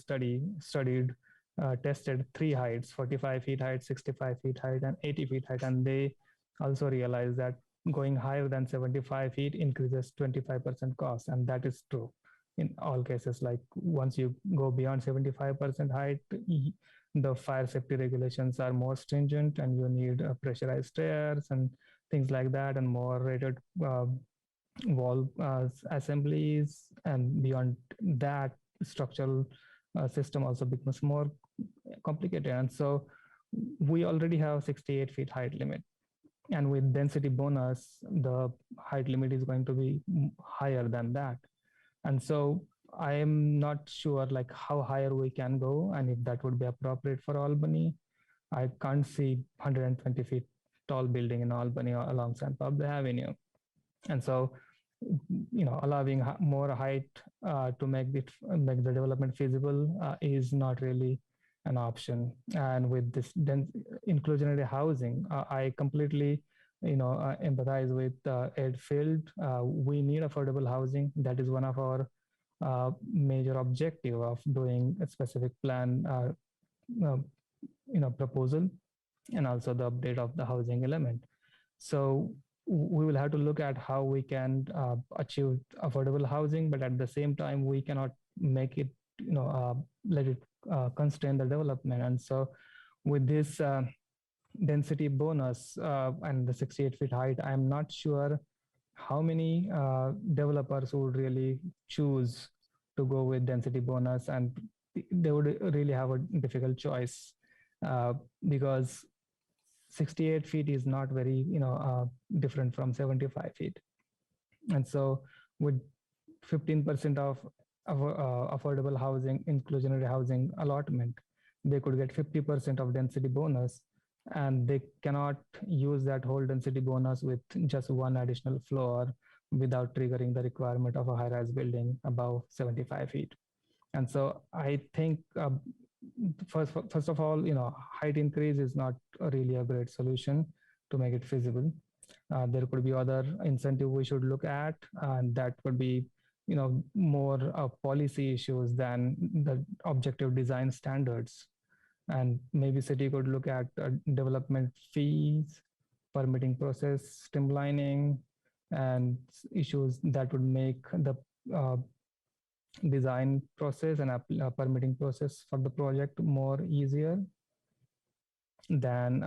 tested 3 heights, 45 feet height, 65 feet height, and 80 feet height. And they also realized that going higher than 75 feet increases 25% cost. And that is true in all cases. Like once you go beyond 75% height, the fire safety regulations are more stringent, and you need pressurized stairs and things like that, and more rated wall assemblies. And beyond that, structural system also becomes more complicated. And so we already have 68 feet height limit. And with density bonus, the height limit is going to be higher than that. And so I am not sure like how higher we can go and if that would be appropriate for Albany. I can't see 120 feet tall building in Albany along San Pablo Avenue. And so, allowing more height to make the development feasible is not really an option. And with this inclusionary housing, I completely empathize with Ed Field. We need affordable housing. That is one of our major objective of doing a specific plan proposal, and also the update of the housing element. So we will have to look at how we can achieve affordable housing, but at the same time we cannot make it let it constrain the development. And so with this density bonus and the 68 feet height, I'm not sure how many developers would really choose to go with density bonus, and they would really have a difficult choice because 68 feet is not very different from 75 feet. And so with 15% of affordable housing, inclusionary housing allotment, they could get 50% of density bonus, and they cannot use that whole density bonus with just one additional floor without triggering the requirement of a high-rise building above 75 feet. And so I think first of all, height increase is not really a great solution to make it feasible. There could be other incentive we should look at, and that could be more policy issues than the objective design standards. And maybe city could look at development fees, permitting process streamlining, and issues that would make the design process and permitting process for the project more easier than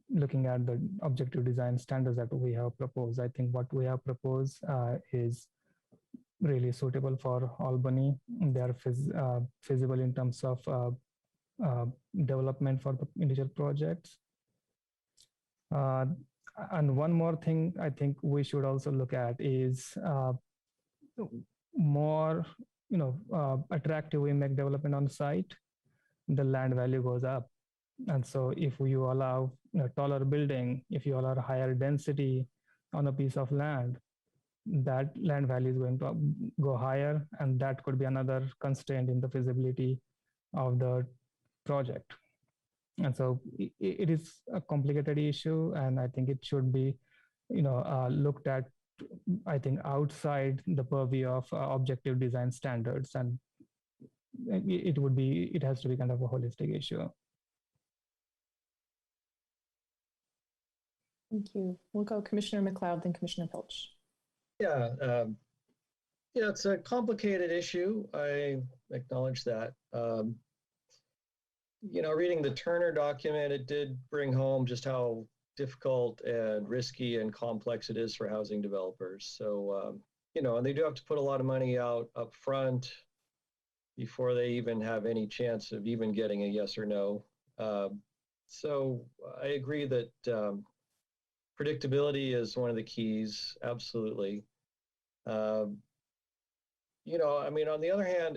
looking at the objective design standards that we have proposed. I think what we have proposed is really suitable for Albany. They are feasible in terms of development for the individual projects. And one more thing I think we should also look at is more attractive we make development on site, the land value goes up. And so if you allow a taller building, if you allow higher density on a piece of land, that land value is going to go higher, and that could be another constraint in the feasibility of the project. And so it is a complicated issue, and I think it should be looked at, I think, outside the purview of objective design standards, and it has to be kind of a holistic issue. Thank you. We'll go Commissioner McLeod, then Commissioner Pilch. Yeah, it's a complicated issue. I acknowledge that. reading the Turner document, it did bring home just how difficult and risky and complex it is for housing developers. So, and they do have to put a lot of money out up front before they even have any chance of even getting a yes or no. So I agree that predictability is one of the keys, absolutely. On the other hand,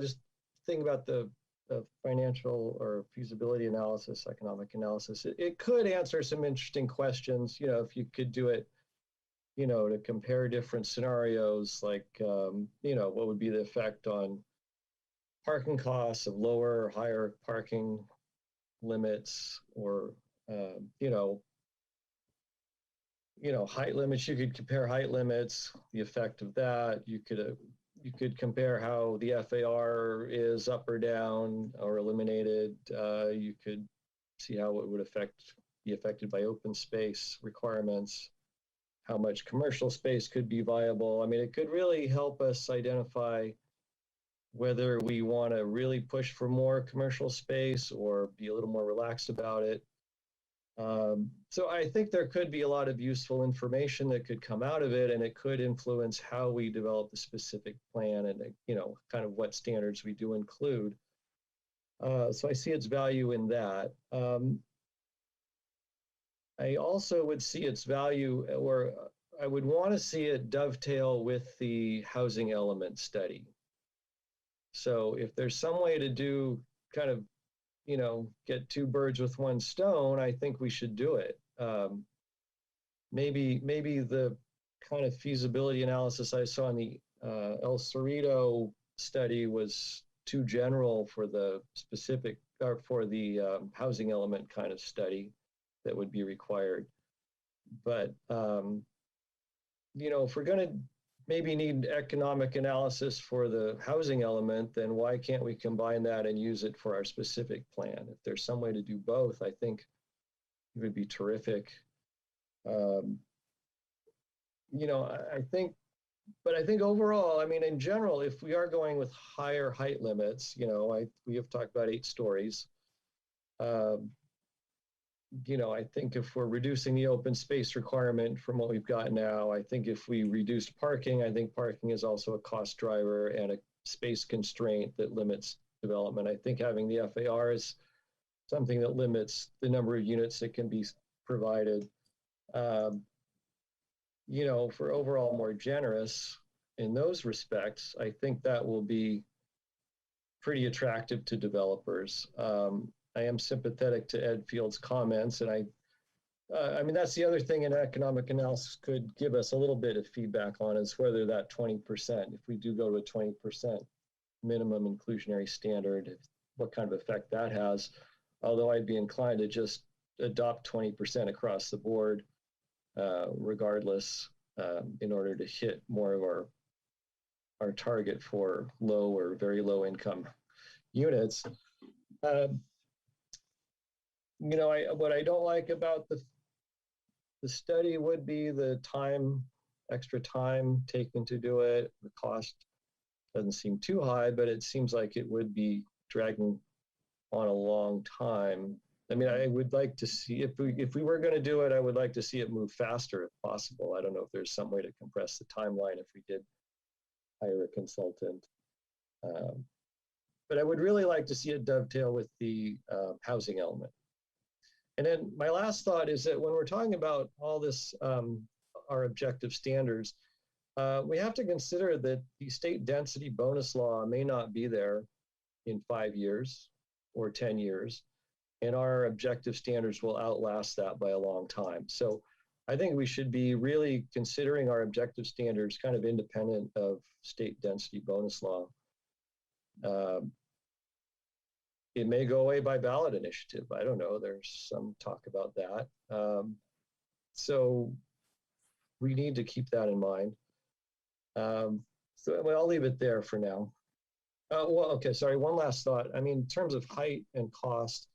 just think about the financial or feasibility analysis, economic analysis. It could answer some interesting questions, if you could do it, to compare different scenarios, like, what would be the effect on parking costs of lower or higher parking limits, or, height limits. You could compare height limits, the effect of that. You could compare how the FAR is up or down or eliminated. You could see how it would be affected by open space requirements, how much commercial space could be viable. I mean, it could really help us identify whether we want to really push for more commercial space or be a little more relaxed about it. So I think there could be a lot of useful information that could come out of it, and it could influence how we develop the specific plan and, kind of what standards we do include. So I see its value in that. I also would see its value, or I would want to see it dovetail with the housing element study. So if there's some way to do kind of, get two birds with one stone, I think we should do it. Maybe the kind of feasibility analysis I saw in the El Cerrito study was too general for the specific, or for the housing element kind of study that would be required. But, if we're going to maybe need economic analysis for the housing element, then why can't we combine that and use it for our specific plan? If there's some way to do both, I think it would be terrific. I think overall, in general, if we are going with higher height limits, we have talked about 8 stories. I think if we're reducing the open space requirement from what we've got now, I think if we reduced parking, I think parking is also a cost driver and a space constraint that limits development. I think having the FAR is something that limits the number of units that can be provided. For overall more generous in those respects, I think that will be pretty attractive to developers. I am sympathetic to Ed Field's comments, and that's the other thing an economic analysis could give us a little bit of feedback on, is whether that 20%, if we do go to a 20% minimum inclusionary standard, what kind of effect that has. Although I'd be inclined to just adopt 20% across the board, regardless, in order to hit more of our target for low or very low income units. What I don't like about the study would be the extra time taken to do it. The cost doesn't seem too high, but it seems like it would be dragging on a long time. I would like to see, if we were going to do it, I would like to see it move faster if possible. I don't know if there's some way to compress the timeline if we did hire a consultant. But I would really like to see it dovetail with the housing element. And then my last thought is that when we're talking about all this, our objective standards, we have to consider that the state density bonus law may not be there in 5 years or 10 years, and our objective standards will outlast that by a long time. So I think we should be really considering our objective standards kind of independent of state density bonus law. It may go away by ballot initiative. I don't know. There's some talk about that. So we need to keep that in mind. So I'll leave it there for now. One last thought. In terms of height and cost,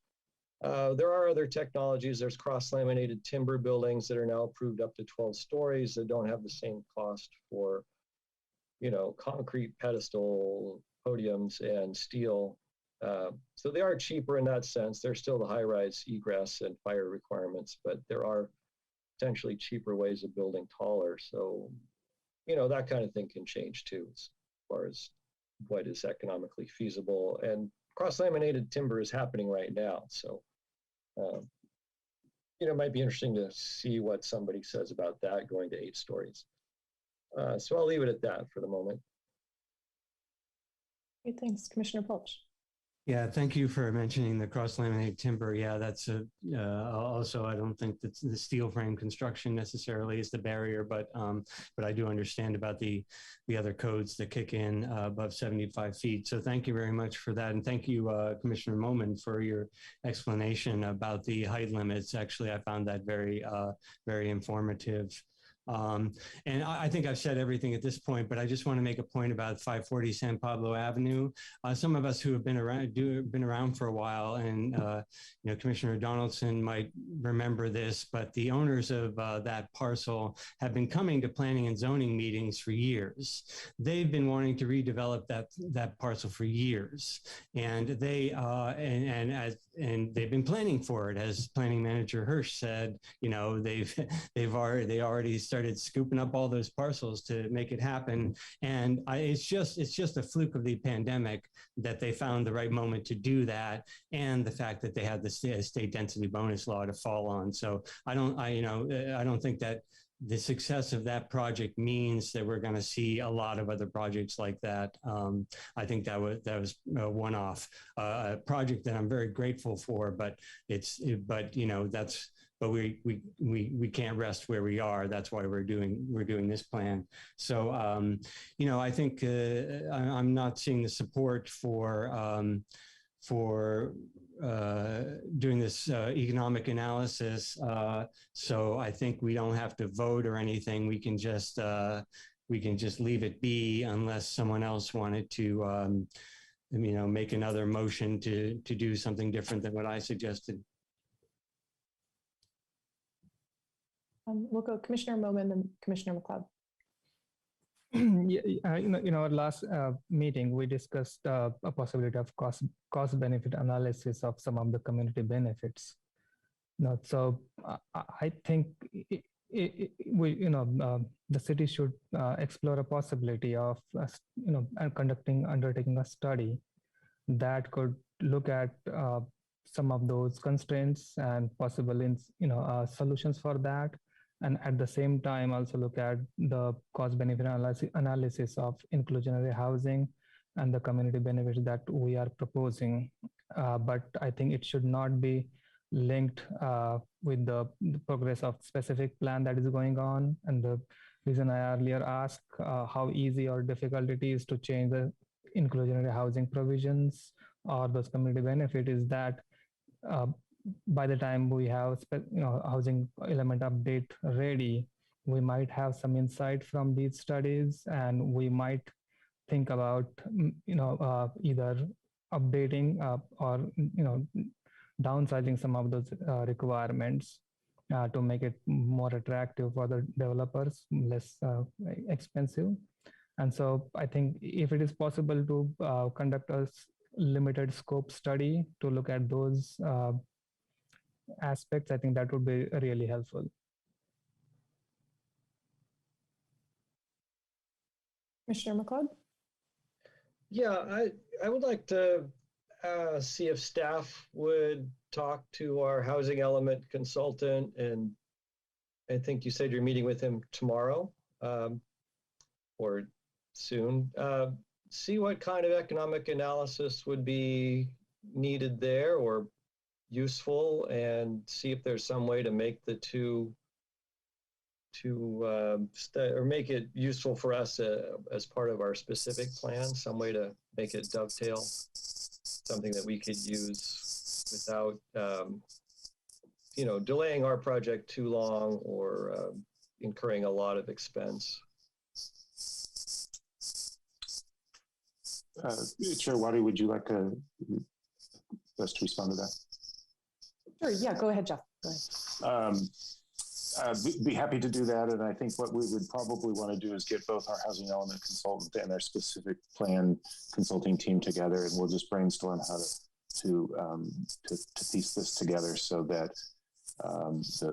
there are other technologies. There's cross-laminated timber buildings that are now approved up to 12 stories that don't have the same cost for, concrete pedestal podiums and steel. So they are cheaper in that sense. There's still the high-rise egress and fire requirements, but there are potentially cheaper ways of building taller. So, you know, that kind of thing can change too, as far as what is economically feasible. And cross-laminated timber is happening right now. So, you know, it might be interesting to see what somebody says about that going to 8 stories. So I'll leave it at that for the moment. Okay, thanks. Commissioner Pilch. Yeah, thank you for mentioning the cross-laminated timber. Yeah, that's also, I don't think that the steel frame construction necessarily is the barrier, but I do understand about the other codes that kick in above 75 feet. So thank you very much for that. And thank you, Commissioner Moman, for your explanation about the height limits. Actually, I found that very, very informative. And I think I've said everything at this point, but I just want to make a point about 540 San Pablo Avenue. Some of us who have been around for a while, and you know, Commissioner Donaldson might remember this, but the owners of that parcel have been coming to planning and zoning meetings for years. They've been wanting to redevelop that parcel for years, and they've been planning for it. As Planning Manager Hirsch said, you know, they already started scooping up all those parcels to make it happen. And it's just a fluke of the pandemic that they found the right moment to do that, and the fact that they had the state density bonus law to fall on. So I don't think that the success of that project means that we're going to see a lot of other projects like that. I think that was a one-off project that I'm very grateful for, but you know, but we can't rest where we are. That's why we're doing this plan. So you know, I think I'm not seeing the support for doing this economic analysis. So I think we don't have to vote or anything. We can just leave it be, unless someone else wanted to you know, make another motion to do something different than what I suggested. We'll go Commissioner Moman and Commissioner McLeod. Yeah, in our last meeting, we discussed a possibility of cost benefit analysis of some of the community benefits. So I think the city should explore a possibility of undertaking a study that could look at some of those constraints and possible solutions for that. And at the same time, also look at the cost benefit analysis of inclusionary housing and the community benefits that we are proposing. But I think it should not be linked with the progress of specific plan that is going on. And the reason I earlier asked how easy or difficult it is to change the inclusionary housing provisions or those community benefit is that by the time we have housing element update ready, we might have some insight from these studies, and we might think about either updating or downsizing some of those requirements to make it more attractive for the developers, less expensive. And so I think if it is possible to conduct a limited scope study to look at those aspects, I think that would be really helpful. Commissioner McLeod? Yeah, I would like to see if staff would talk to our housing element consultant, and I think you said you're meeting with him tomorrow or soon. See what kind of economic analysis would be needed there or useful, and see if there's some way to make the two or make it useful for us as part of our specific plan, some way to make it dovetail, something that we could use without delaying our project too long or incurring a lot of expense. Chair Waddy, would you like us to respond to that? Sure, yeah, go ahead, Jeff. Go ahead. Be happy to do that. And I think what we would probably want to do is get both our housing element consultant and our specific plan consulting team together, and we'll just brainstorm how to piece this together so that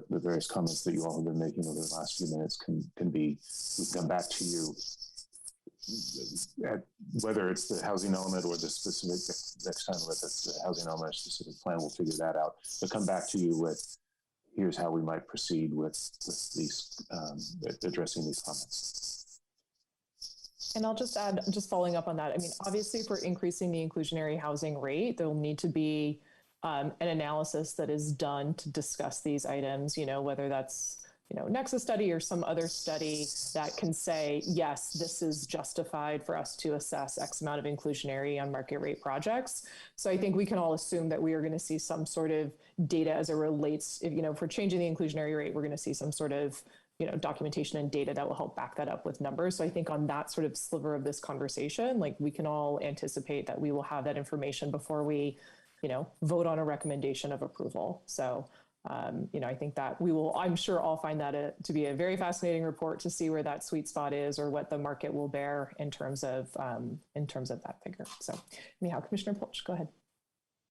the various comments that you all have been making over the last few minutes can be, we can come back to you at whether it's the housing element or the specific, next time with the housing element or specific plan, we'll figure that out. But come back to you with, here's how we might proceed with these, addressing these comments. And I'll just add, just following up on that, I mean, obviously for increasing the inclusionary housing rate, there will need to be an analysis that is done to discuss these items, you know, whether that's, you know, Nexus study or some other study that can say, yes, this is justified for us to assess X amount of inclusionary on market rate projects. So I think we can all assume that we are going to see some sort of data as it relates, if, you know, for changing the inclusionary rate, we're going to see some sort of, you know, documentation and data that will help back that up with numbers. So I think on that sort of sliver of this conversation, like we can all anticipate that we will have that information before we, you know, vote on a recommendation of approval. So you know, I think that we will, I'm sure I'll find that to be a very fascinating report to see where that sweet spot is or what the market will bear in terms of that figure. So anyhow, Commissioner Polch, go ahead.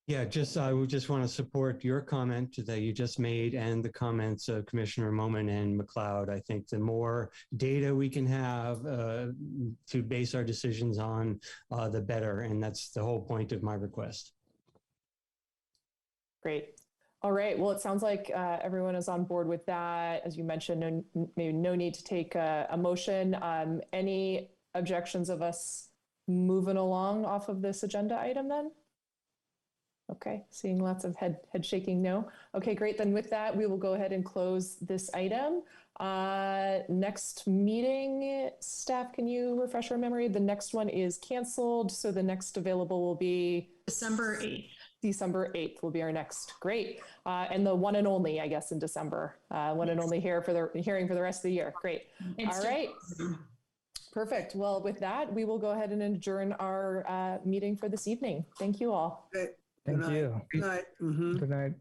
Yeah, I would just want to support your comment that you just made and the comments of Commissioner Moman and McLeod. I think the more data we can have to base our decisions on, the better. And that's the whole point of my request. Great. All right. Well, it sounds like everyone is on board with that. As you mentioned, maybe no need to take a motion. Any objections of us moving along off of this agenda item then? Okay, seeing lots of head shaking no. Okay, great. Then with that, we will go ahead and close this item. Next meeting, staff, can you refresh our memory? The next one is canceled. So the next available will be December 8th. December 8th will be our next. Great. And the one and only, I guess, in December. One and only here for the hearing for the rest of the year. Great. All right. Perfect. Well, with that, we will go ahead and adjourn our meeting for this evening. Thank you all. Okay. Thank you. Good night. Mm-hmm. Good night.